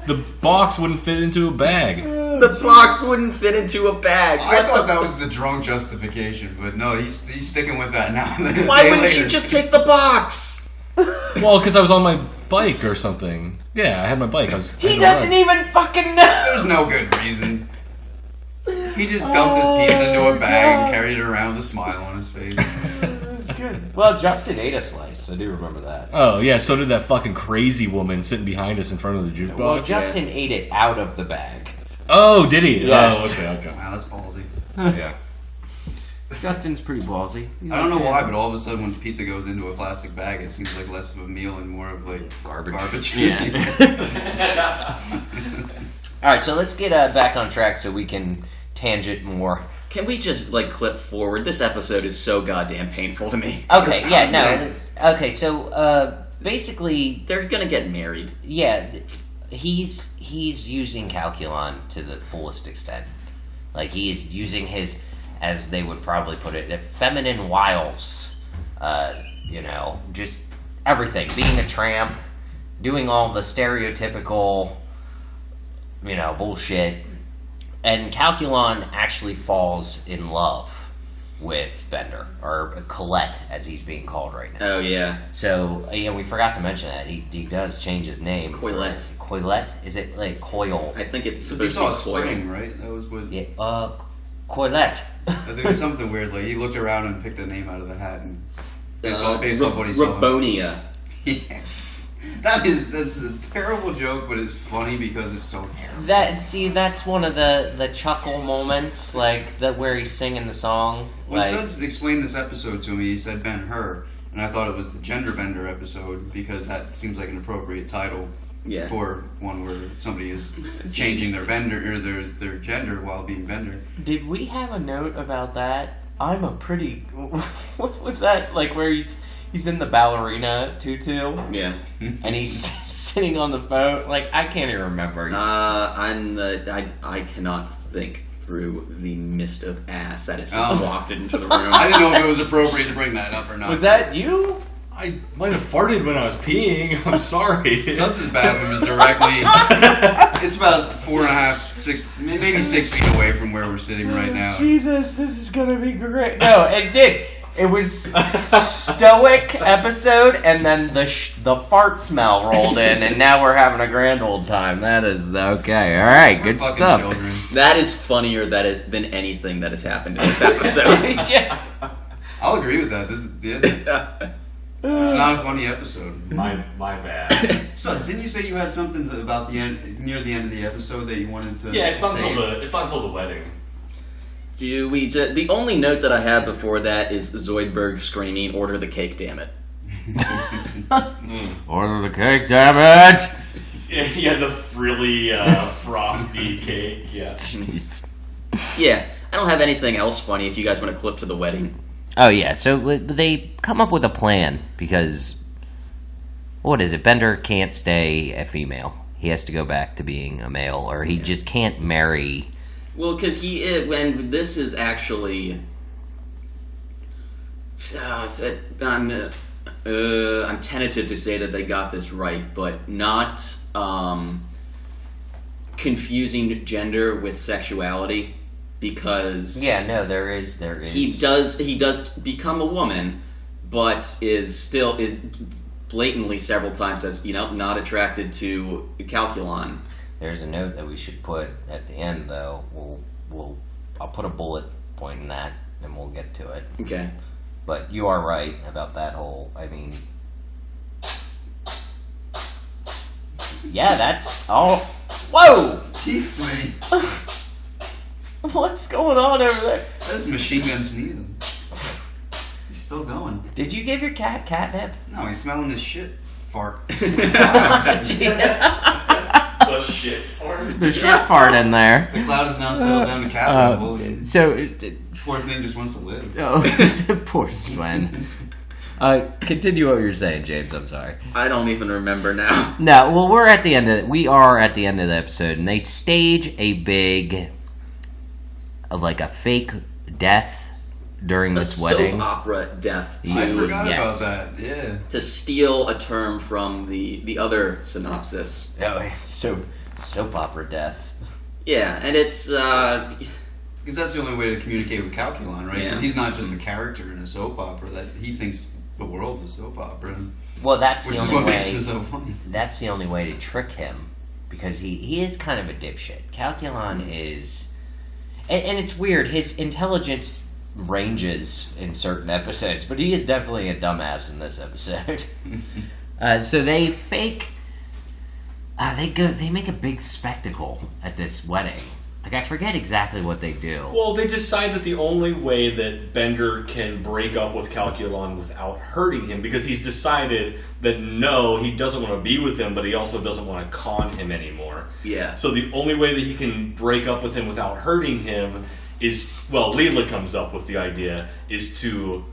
The box wouldn't fit into a bag. The box wouldn't fit into a bag. I thought that was the drunk justification, but no, he's sticking with that now. Why wouldn't you just take the box? Well, because I was on my bike or something. Yeah, I had my bike. He doesn't even fucking know. There's no good reason. He just dumped his pizza into a bag and carried it around with a smile on his face. That's good. Well, Justin ate a slice. I do remember that. Oh, yeah, so did that fucking crazy woman sitting behind us in front of the jukebox. Well, Justin ate it out of the bag. Oh, did he? Yes. Oh, okay. Wow, that's ballsy. Yeah. Justin's pretty ballsy. I don't know why, but all of a sudden, once pizza goes into a plastic bag, it seems like less of a meal and more of like garbage. Yeah. All right, so let's get back on track so we can tangent more. Can we just like clip forward? This episode is so goddamn painful to me. Okay, yeah, no. Okay, so basically, They're gonna get married. yeah, he's using Calculon to the fullest extent. Like he is using his, as they would probably put it, feminine wiles. Just everything. Being a tramp, doing all the stereotypical, bullshit. And Calculon actually falls in love with Bender, or Colette, as he's being called right now. Oh yeah. So, we forgot to mention that. He does change his name. Coilette. Coilette? Is it like Coil? I think it's Because he supposed saw to a be spring, right? That was what. Yeah, Coilette. I think it was something weird. Like he looked around and picked a name out of the hat, and based Coil. off what he saw. Rabonia. Yeah. That's a terrible joke, but it's funny because it's so terrible. That's one of the chuckle moments, like where he's singing the song. When Suds explained this episode to me, he said Ben Hur, and I thought it was the Gender Bender episode because that seems like an appropriate title Yeah. for one where somebody is changing their bender or their gender while being Bender. Did we have a note about that? I'm a pretty. What was that? Like where he's in the ballerina tutu, Yeah. and he's sitting on the phone. Like I can't even remember. I cannot think through the mist of ass that has just wafted into the room. I didn't know if it was appropriate to bring that up or not. Was that you? I might have farted when I was peeing. I'm sorry. Suds' bathroom is directly. It's about 4.5, 6, maybe 6 feet away from where we're sitting right now. Jesus, this is gonna be great. No, it did. It was stoic episode, and then the fart smell rolled in, and now we're having a grand old time. That is okay. All right, We're good fucking stuff. children. That is funnier than anything that has happened in this episode. Yes. I'll agree with that. It's not a funny episode. My bad. Suds, didn't you say you had something about the end, near the end of the episode that you wanted to? Yeah, it's not say? until the wedding. The only note that I have before that is Zoidberg screaming, "Order the cake, damn it!" Order the cake, damn it! Yeah, the really frosty cake. Yeah. Jeez. Yeah, I don't have anything else funny. If you guys want to clip to the wedding, Oh yeah, so they come up with a plan because what is it? Bender can't stay a female. He has to go back to being a male, or he just can't marry. well, because when this is actually, I'm tentative to say that they got this right, but not confusing gender with sexuality. Because Yeah, no, there is. he does become a woman, but is blatantly several times that's not attracted to Calculon. There's a note that we should put at the end, though. I'll put a bullet point in that, and we'll get to it. Okay. But you are right about that whole. I mean, yeah, that's all. Whoa! Jeez, man. What's going on over there? That is machine gun sneezing. He's still going. Did you give your cat catnip? No, he's smelling his shit fart. The shit fart. The shit fart in there. The cloud has now settled down to cat level. and So, Poor thing just wants to live. poor Sven. Continue what you're saying, James. I'm sorry. I don't even remember now. No, well, we are at the end of the episode, and they stage a big, like a fake death during this wedding. Soap opera death I forgot yes. about that. Yeah. to steal a term from the other synopsis. Oh, soap opera death. Yeah, and it's Because that's the only way to communicate with Calculon, right? 'Cause Yeah. he's not just a character in a soap opera. That he thinks the world's a soap opera, Well, that's which the is only what way. makes him so funny. That's the only way to trick him, because he is kind of a dipshit. Calculon is, and it's weird. His intelligence ranges in certain episodes, but he is definitely a dumbass in this episode. So they fake They make a big spectacle at this wedding. Like, I forget exactly what they do. Well, they decide that the only way that Bender can break up with Calculon without hurting him, because he's decided that no, he doesn't want to be with him, but he also doesn't want to con him anymore. Yeah. So the only way that he can break up with him without hurting him is, well, Leela comes up with the idea, is to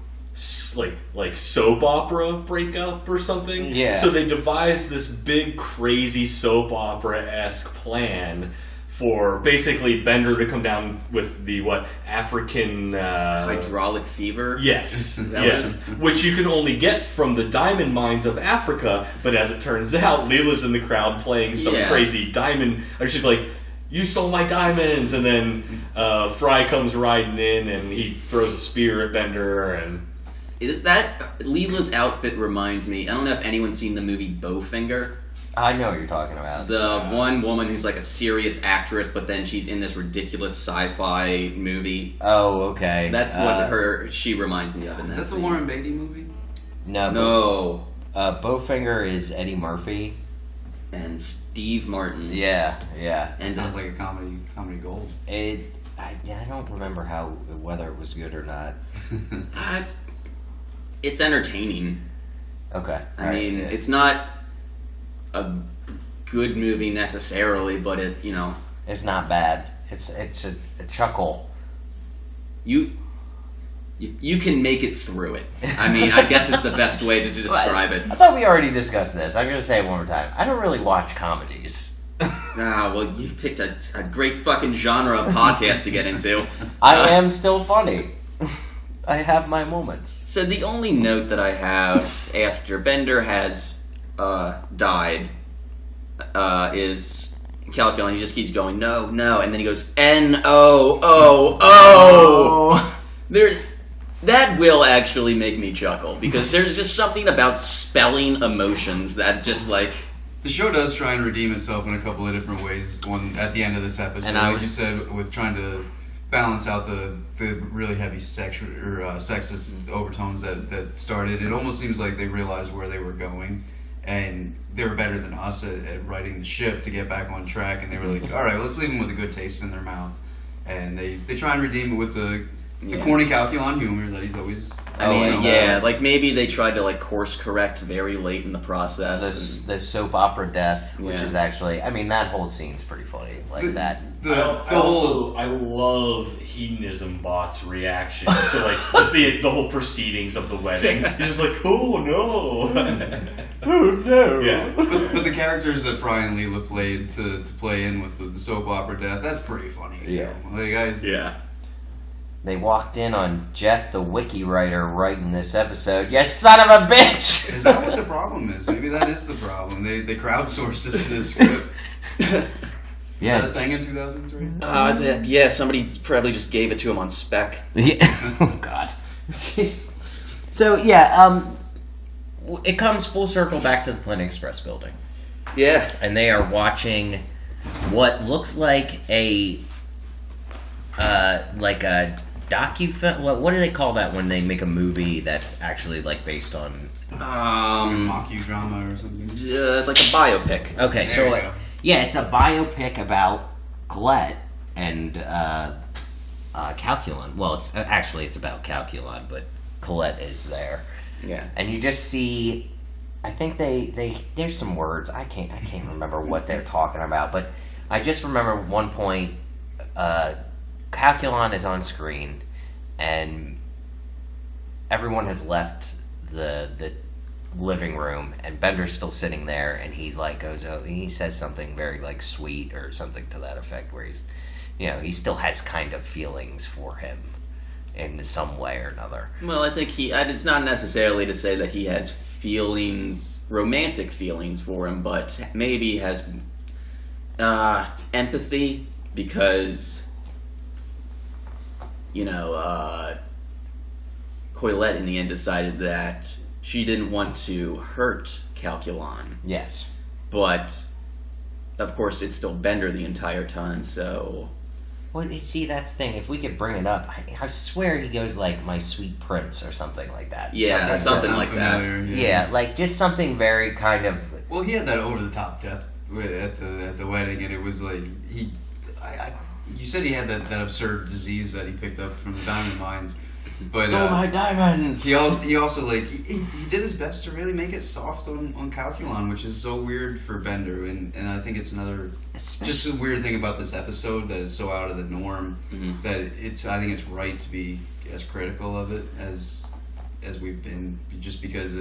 like soap opera breakup or something. Yeah. So they devise this big crazy soap opera-esque plan for basically Bender to come down with the African Hydraulic fever. Yes, Is that what it yes, is? which you can only get from the diamond mines of Africa. But as it turns out, Leela's in the crowd playing some Yeah. crazy diamond. Or she's like, "You stole my diamonds!" And then Fry comes riding in and he throws a spear at Bender. And Is that Leela's outfit reminds me? I don't know if anyone's seen the movie Bowfinger. I know what you're talking about. The one woman who's like a serious actress, but then she's in this ridiculous sci-fi movie. Oh, okay. That's what she reminds me of. In Is that that the scene. Warren Beatty movie? No. No. Bowfinger is Eddie Murphy. And Steve Martin. Yeah. It And sounds like a comedy gold. I don't remember whether it was good or not. It's entertaining. Okay. I mean, it's not a good movie necessarily, but it's not bad. It's a chuckle. you can make it through it. I mean, I guess is the best way to describe it. I thought we already discussed this. I'm gonna say it one more time. I don't really watch comedies. Ah, well, you picked a great fucking genre of podcast to get into. I am still funny. I have my moments. So the only note that I have after Bender has died is Calculon. He just keeps going, no, and then he goes, N-O-O-O. That will actually make me chuckle, because there's just something about spelling emotions that just like... The show does try and redeem itself in a couple of different ways. One at the end of this episode, And you said, with trying to balance out the really heavy sexist overtones that started. It almost seems like they realized where they were going, and they were better than us at writing the ship to get back on track. And they were like, all right, well, let's leave them with a good taste in their mouth. And they try and redeem it with the corny Calculon humor that he's always. Like maybe they tried to like course correct very late in the process. The soap opera death, which Yeah. is actually, I mean, that whole scene's pretty funny. Like that. I love Hedonism Bot's reaction to like just the whole proceedings of the wedding. He's just like, oh no, Oh no. yeah. But the characters that Fry and Leela played to play in with the soap opera death, that's pretty funny too. Yeah. Yeah. They walked in on Jeff, the wiki writer, writing this episode. You son of a bitch! Is that what the problem is? Maybe that is the problem. They crowdsourced this script. Is that a thing in 2003? Yeah, somebody probably just gave it to him on spec. Yeah. Oh God. So yeah, it comes full circle back to the Planet Express building, Yeah. and they are watching what looks like a docu-film. What do they call that when they make a movie that's actually like based on? Mockudrama or something. It's like a biopic. Okay, There so you go. yeah, it's a biopic about Colette and Calculon. Well, it's about Calculon, but Colette is there, Yeah. and you just see. I think they there's some words I can't remember what they're talking about, but I just remember at one point. Calculon is on screen, and everyone has left the living room, and Bender's still sitting there, and he like goes over and he says something very like sweet or something to that effect, where he's, he still has kind of feelings for him in some way or another. Well, I think it's not necessarily to say that he has feelings, romantic feelings for him, but maybe has empathy, because Coilette in the end decided that she didn't want to hurt Calculon. Yes. But, of course, it's still Bender the entire time, so... Well, see, that's the thing. If we could bring it up, I swear he goes like, "My sweet prince" or something like that. Yeah, something like that. Familiar, Yeah, like just something very kind of... Well, he had that over-the-top death at the wedding, and it was like you said he had that absurd disease that he picked up from the diamond mines, but Stole my diamonds. he also like he did his best to really make it soft on Calculon, which is so weird for Bender, and I think it's another just a weird thing about this episode that is so out of the norm that I think it's right to be as critical of it as we've been, just because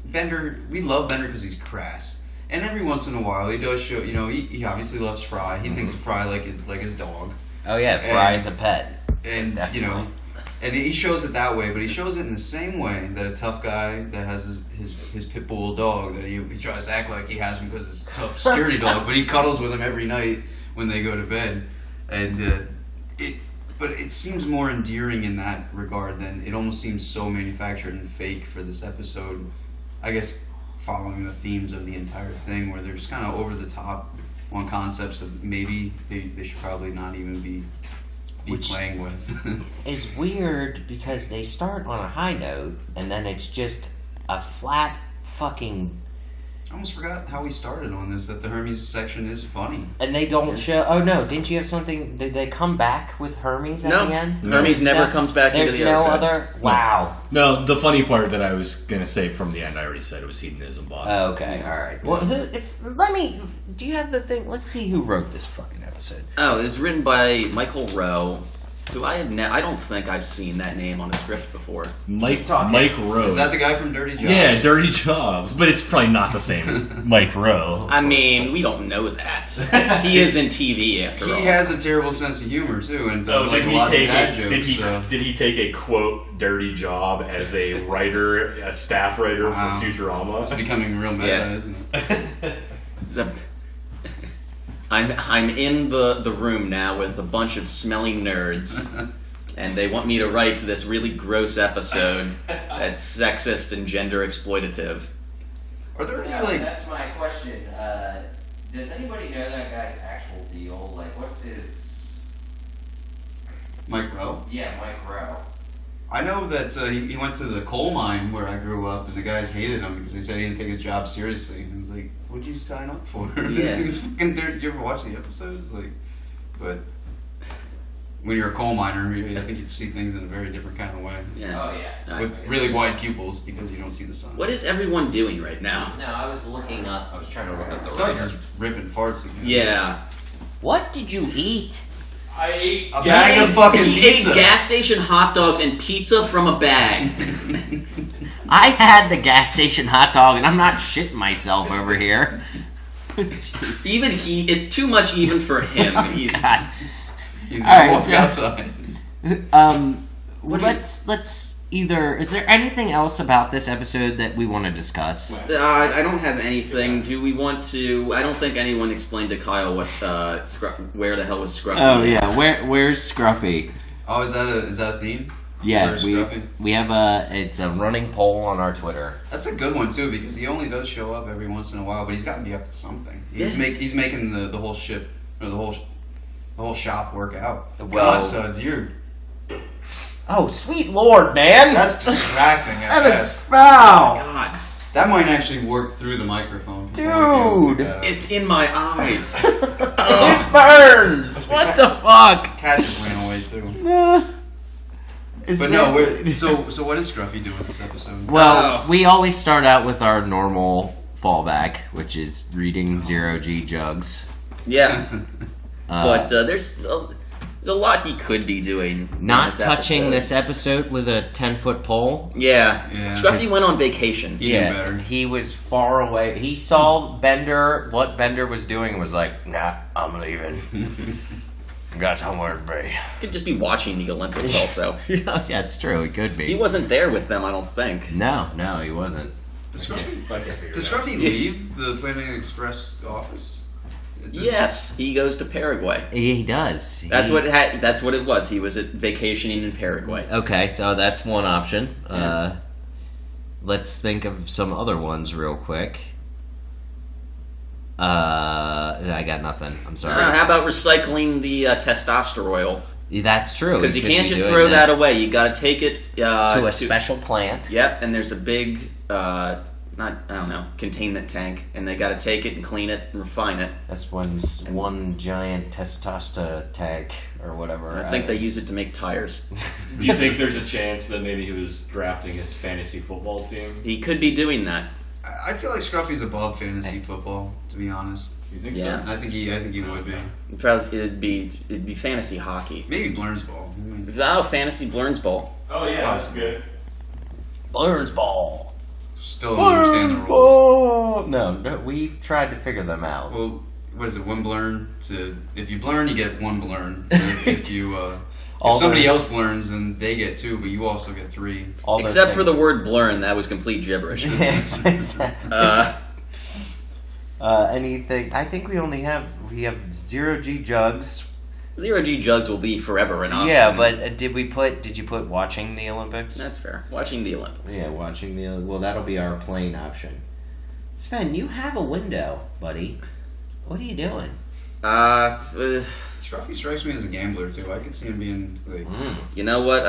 Bender, we love Bender because he's crass. And every once in a while, he does show. He obviously loves Fry. He thinks of Fry like his dog. Oh yeah, Fry is a pet. And Definitely. and he shows it that way. But he shows it in the same way that a tough guy that has his pit bull dog that he tries to act like he has him because it's a tough security dog. But he cuddles with him every night when they go to bed, and But it seems more endearing in that regard than it almost seems so manufactured and fake for this episode. I guess following the themes of the entire thing, where they're just kind of over the top on concepts that maybe they should probably not even be playing with. Is weird because they start on a high note and then it's just a flat fucking. I almost forgot how we started on this, that the Hermes section is funny. And they don't show. Oh no! Didn't you have something? Did they come back with Hermes at the end? Hermes never comes back into There's the no other side. other. Wow. No, the funny part that I was gonna say from the end, I already said it was hedonism bottom. Oh, okay. All right. Well, do you have the thing? Let's see who wrote this fucking episode. Oh, it was written by Michael Rowe, who I don't think I've seen that name on a script before. Mike Rose. Is that the guy from Dirty Jobs? Yeah, Dirty Jobs, but it's probably not the same Mike Rowe. I mean, we don't know that. He is in TV after all. He has a terrible sense of humor too, and does like a lot of dad jokes. Did he take a quote Dirty Job as a writer, a staff writer Wow. for Futurama? It's becoming real meta, Yeah. isn't it? So, I'm in the room now with a bunch of smelly nerds, and they want me to write this really gross episode that's sexist and gender exploitative. Are there any that's my question. Does anybody know that guy's actual deal? Like, what's his? Mike Rowe? Yeah, Mike Rowe. I know that he went to the coal mine where I grew up, and the guys hated him because they said he didn't take his job seriously. And I was like, "What'd you sign up for?" Yeah. It's fucking dirt. You ever watch the episodes? Like, but when you're a coal miner, I think you'd see things in a very different kind of way. Yeah. Oh yeah. With really wide pupils because you don't see the sun. What is everyone doing right now? No, I was looking up. I was trying to look up the Suds writer. is ripping farts again. Yeah. What did you eat? I ate A bag of fucking He pizza. ate gas station hot dogs and pizza from a bag. I had the gas station hot dog, and I'm not shitting myself over here. Jeez. Even it's too much even for him. He's God. He's All right, walking so- outside. Let's either. Is there anything else about this episode that we want to discuss? I don't have anything. Do we want to? I don't think anyone explained to Kyle what where the hell was Scruffy. Oh yeah, where's Scruffy? Oh, is that a theme? Yeah, Where's Scruffy? we have it's a running poll on our Twitter. That's a good one too, because he only does show up every once in a while, but he's got to be up to something. He's Yeah. he's making the whole ship or the whole shop work out. Well- God, Suds, you're Oh sweet lord, man! that's distracting at That is best. foul, God, That might actually work through the microphone. dude. it's in my eyes. It burns. What the fuck? Cat just ran away too. But no, so what is Scruffy doing this episode? Well, we always start out with our normal fallback, which is reading zero-G jugs. Yeah, Uh, but there's a lot he could be doing. in not this touching episode. this episode with a 10-foot pole. Yeah, Yeah. Scruffy went on vacation. He knew better. He was far away. He saw what Bender was doing, and was like, "Nah, I'm leaving. Got somewhere to be." Could just be watching the Olympics also. Yeah, it's true. It could be. He wasn't there with them, I don't think. No, he wasn't. Does Scruffy, I can't figure does it out. Scruffy leave the Planet Express office? Yes, he goes to Paraguay. He does. That's what it was. He was vacationing in Paraguay. Okay, so that's one option. Yeah. Let's think of some other ones real quick. I got nothing. I'm sorry. How about recycling the testosterone? That's true. Because you could can't be just doing throw that away. You got to take it to a special plant. Yep, and there's a big containment tank, and they got to take it and clean it and refine it. That's one giant testosterone tank or whatever. I think they use it to make tires. Do you think there's a chance that maybe he was drafting his fantasy football team? He could be doing that. I feel like Scruffy's above fantasy football, to be honest. You think Yeah. so? I think he would be. It'd be fantasy hockey. Maybe Blurns ball. Oh, fantasy Blurns Ball. Oh yeah, that's good. Blurns ball. Still don't understand the rules. No, we've tried to figure them out. Well, what is it? One blurn if you blurn, you get one blurn. If you if somebody else blurns, then they get 2, but you also get 3. All those Except for the things. word blurn, that was complete gibberish. Yes, exactly. Anything? I think we have 0G jugs. 0G jugs will be forever an option. Yeah, but did you put watching the Olympics? That's fair. Watching the Olympics. Yeah, watching the. Well, that'll be our plain option. Sven, you have a window, buddy. What are you doing? Scruffy strikes me as a gambler too. I could see him being like. You know what?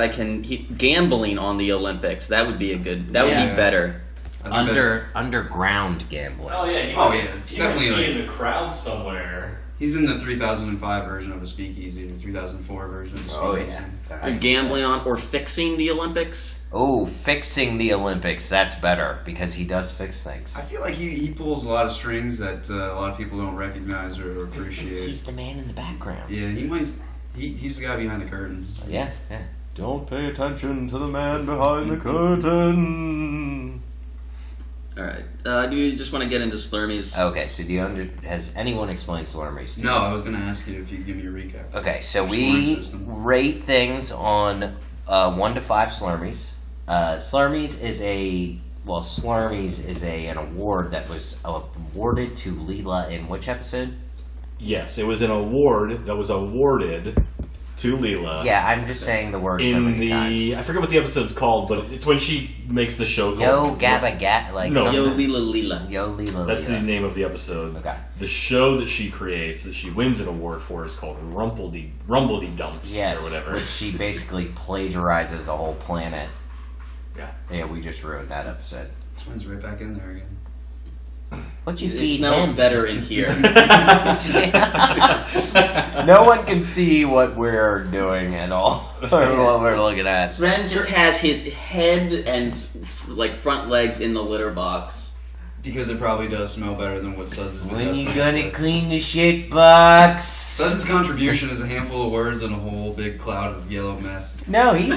Gambling on the Olympics. That would be That would be better. Underground gambling. Oh yeah, It's definitely like in the crowd somewhere. he's in the 3005 version of a speakeasy, or 3004 version of a speakeasy. Gambling on or fixing the Olympics. Oh, fixing the Olympics. That's better because he does fix things. I feel like he pulls a lot of strings that a lot of people don't recognize or appreciate. He's the man in the background. Yeah, he's the guy behind the curtain. Yeah. Don't pay attention to the man behind the curtain. All right. Do you just want to get into Slurmies? Okay, so has anyone explained Slurmies to you? No, I was going to ask you if you could give me a recap. Okay, so Slurm we system. rate things on 1 to 5 Slurmies. Slurmies is an award that was awarded to Leela in which episode? Yes, it was an award that was awarded to Leela. Yeah, I'm just saying the word so In many the times. I forget what the episode's called, but it's when she makes the show called Yo Gabba Gat, like No. something. Yo Leela Leela. Yo Leela. That's the Leela. name of the episode. Okay. The show that she creates, that she wins an award for, is called Rumpledy Dumps Yes, or whatever. which she basically plagiarizes a whole planet. Yeah. Yeah, we just ruined that episode. This one's right back in there again. What'd you It feed smells him? better in here. No one can see what we're doing at all, or what we're looking at. Sven just has his head and front legs in the litter box. Because it probably does smell better than what Suds has been When you testing us gonna with. clean the shit box? Suds' contribution is a handful of words and a whole big cloud of yellow mess. No, he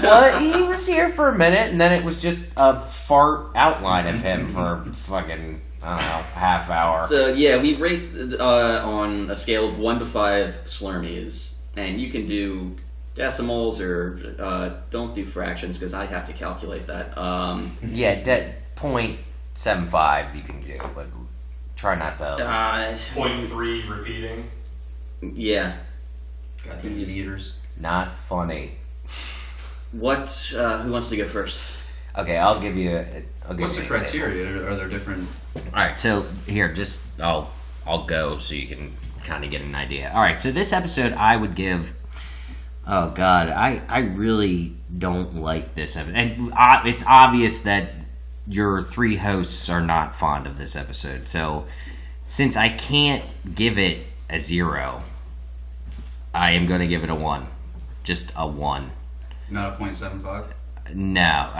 was here for a minute, and then it was just a fart outline of him for fucking, I don't know, half hour. So yeah, we rate on a scale of 1 to 5 Slurmies, and you can do decimals or don't do fractions because I have to calculate that. Yeah, 0.75 you can do, but try not to. 0.3 repeating. Yeah. Goddamn meters. Not funny. What? Who wants to go first? Okay, I'll give you. What's the an example. criteria? Are there different? All right, so here, I'll go so you can kind of get an idea. All right, so this episode I would give. Oh God, I really don't like this episode, and it's obvious that your 3 hosts are not fond of this episode. So since I can't give it a 0, I am going to give it a 1, just a 1. Not a 0.75? No,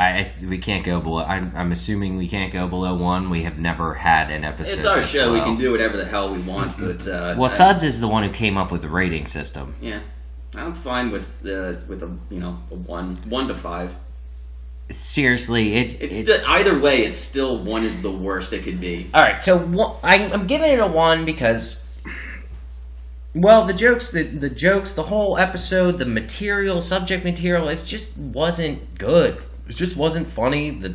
we can't go below. I'm assuming we can't go below 1. We have never had an episode. It's our this show. We low. can do whatever the hell we want. But Well, Suds is the one who came up with the rating system. yeah, I'm fine with a 1 to 5. Seriously, It's still, either way. It's still 1 is the worst it could be. all right. So I'm giving it a 1 because, well, the jokes, the whole episode, the subject material, it just wasn't good. It just wasn't funny. The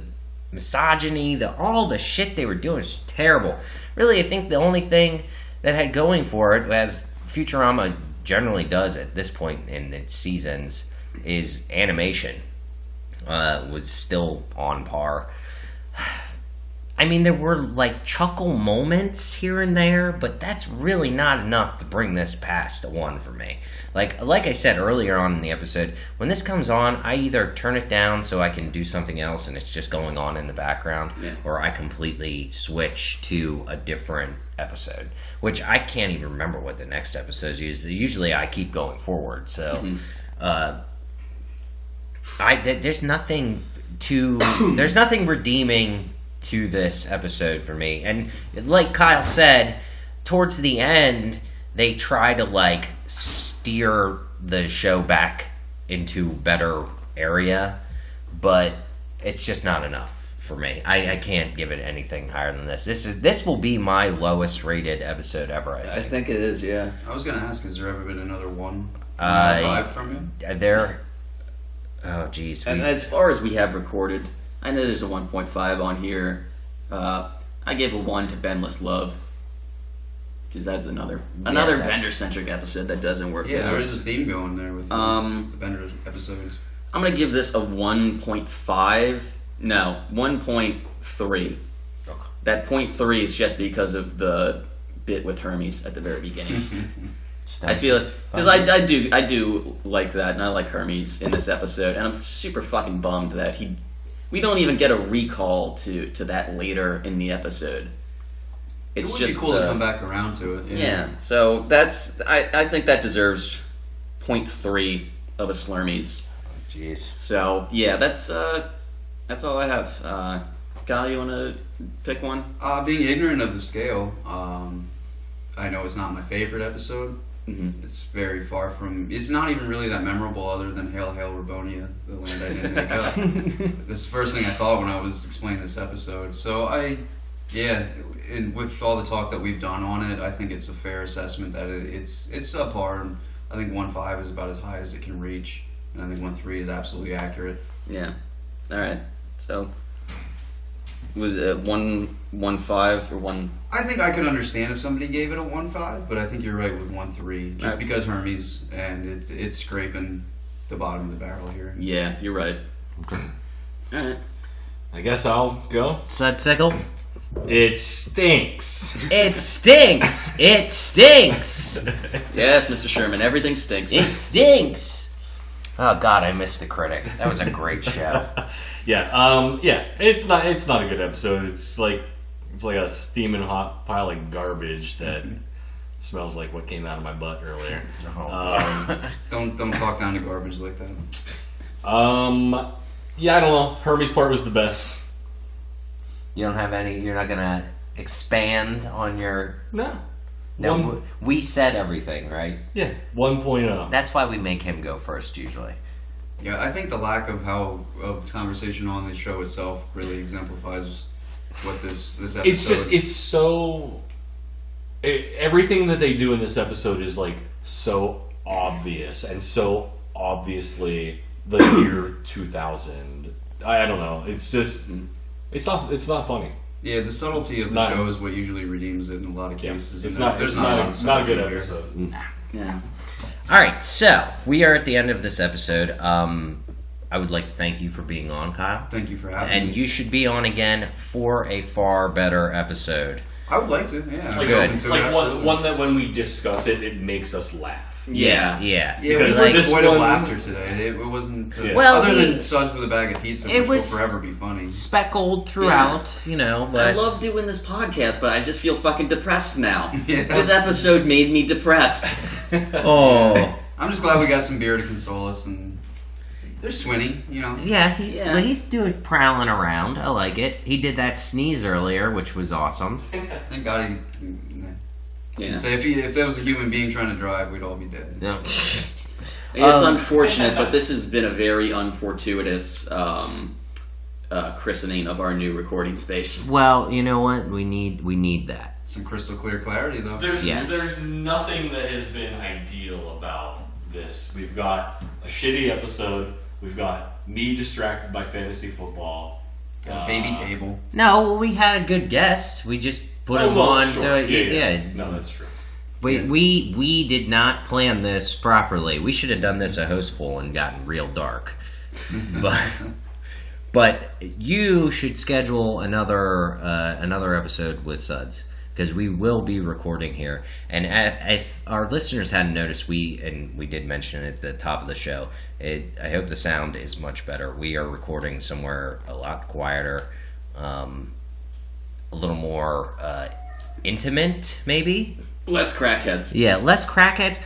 misogyny, all the shit they were doing is terrible. Really, I think the only thing that had going for it, as Futurama generally does at this point in its seasons, is animation. Was still on par. I mean, there were like chuckle moments here and there, but that's really not enough to bring this past a 1 for me. Like I said earlier on in the episode, when this comes on, I either turn it down so I can do something else and it's just going on in the background, or I completely switch to a different episode, which I can't even remember what the next episode is. Usually I keep going forward, so there's nothing redeeming to this episode for me. And like Kyle said, towards the end they try to like steer the show back into better area, but it's just not enough for me. I can't give it anything higher than this. This will be my lowest rated episode ever, I think. it is, yeah. I was gonna ask, has there ever been another 1.5 from you? Oh geez. And as far as we have recorded, I know there's a 1.5 on here. I gave a 1 to Benless Love, because that's another Bender-centric episode that doesn't work. Yeah, there is a theme going there with the Bender episodes. I'm gonna give this a 1.5. No, 1.3. Okay. That 0.3 is just because of the bit with Hermes at the very beginning. I feel it because I do like that, and I like Hermes in this episode, and I'm super fucking bummed that we don't even get a recall to that later in the episode. It's it would just be cool to come back around to it. Yeah, so I think that deserves 0.3 of a Slurmies. Jeez. So yeah, that's all I have. Kyle, you want to pick one? Being ignorant of the scale, I know it's not my favorite episode. Mm-hmm. It's very far from. It's not even really that memorable, other than "Hail, Hail, Rabonia," the land I didn't make up. That's the first thing I thought when I was explaining this episode. So and with all the talk that we've done on it, I think it's a fair assessment that it's subpar, and I think 1.5 is about as high as it can reach, and I think 1.3 is absolutely accurate. Yeah. All right. So was it 1.5 or 1? I think I could understand if somebody gave it a 1.5, but I think you're right with 1.3, just because Hermes, and it's scraping the bottom of the barrel here. Yeah, you're right. Okay. All right. I guess I'll go. Sudsicle? It stinks. It stinks! It stinks! Yes, Mr. Sherman, everything stinks. It stinks! Oh God, I missed the critic. That was a great show. Yeah, it's not a good episode. It's like a steaming hot pile of garbage that smells like what came out of my butt earlier. Don't talk down to garbage like that. Yeah, I don't know. Hermes part was the best. You don't have any. You're not gonna expand on your. No. No, we said everything, right? Yeah, 1.0. That's why we make him go first usually. Yeah, I think the lack of conversation on the show itself really exemplifies what this episode. Everything that they do in this episode is like so obvious and so obviously the year 2000. I don't know. It's just it's not funny. Yeah, the subtlety of the show is what usually redeems it in a lot of cases. It's not a good episode. Nah. Yeah. All right, so we are at the end of this episode. I would like to thank you for being on, Kyle. Thank you for having me. And you should be on again for a far better episode. I would like to, yeah. Like one that when we discuss it, it makes us laugh. Yeah. Yeah, we Because were this devoid of one- laughter today. It wasn't... Well, other than Suds with a bag of pizza, it which will was forever be funny. Speckled throughout, I but... love doing this podcast, but I just feel fucking depressed now. Yeah. This episode made me depressed. Oh. I'm just glad we got some beer to console us, and there's Swinny, Yeah, he's doing prowling around. I like it. He did that sneeze earlier, which was awesome. Thank God he... Yeah. So if there was a human being trying to drive, we'd all be dead. No. It's unfortunate, but this has been a very unfortuitous christening of our new recording space. Well, you know what? We need that. Some crystal clear clarity, though. There's nothing that has been ideal about this. We've got a shitty episode. We've got me distracted by fantasy football. Got a baby table. No, we had a good guest. We just put him on. Sure. To, Yeah. No, that's true. We did not plan this properly. We should have done this a host full and gotten real dark. But you should schedule another episode with Suds, because we will be recording here. And if our listeners hadn't noticed, we did mention it at the top of the show. I hope the sound is much better. We are recording somewhere a lot quieter, a little more intimate, maybe. Less crackheads. Yeah, less crackheads.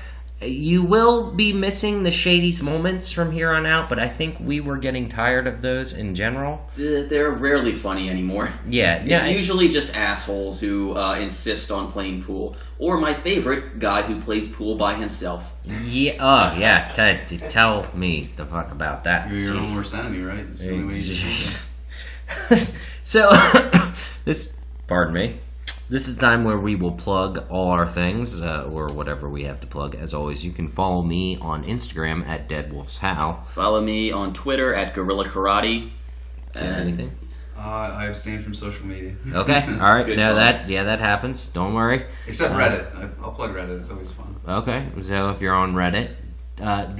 You will be missing the Shady's moments from here on out, but I think we were getting tired of those in general. They're rarely funny anymore. Yeah, It's usually just assholes who insist on playing pool, or my favorite, guy who plays pool by himself. Yeah. Oh, yeah. Tell me the fuck about that. You're your own Jeez. worst enemy, right? It's the only way you can do it. So, pardon me. This is the time where we will plug all our things, or whatever we have to plug. As always, you can follow me on Instagram at DeadWolfsHow. Follow me on Twitter at Gorilla Karate. Anything? I abstain from social media. Okay. All right. Good No, call. that happens. Don't worry. Except Reddit. I'll plug Reddit. It's always fun. Okay. So if you're on Reddit,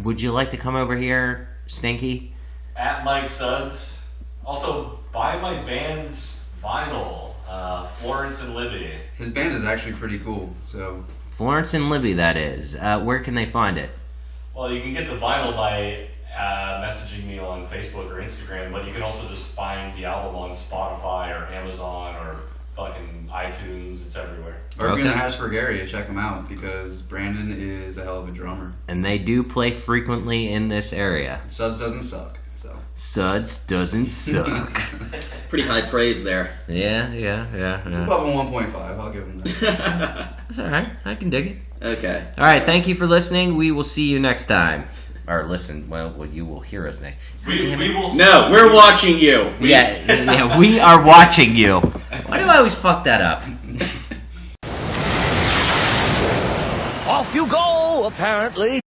would you like to come over here, Stinky? At Mike Suds. Also, buy my band's vinyl, Florence and Libby. His band is actually pretty cool. So Florence and Libby, that is. Where can they find it? Well, you can get the vinyl by messaging me on Facebook or Instagram, but you can also just find the album on Spotify or Amazon or fucking iTunes. It's everywhere. or if Okay. you're in the Hattiesburg area, check him out because Brandon is a hell of a drummer. And they do play frequently in this area. Suds doesn't suck. So Suds doesn't suck. Pretty high praise there. Yeah. it's above a 1.5. I'll give him that. That's all right. I can dig it. Okay. All right. Thank you for listening. We will see you next time. Or listen. Well, you will hear us next. We will. No, we're watching you. Yeah. We are watching you. Why do I always fuck that up? Off you go, apparently.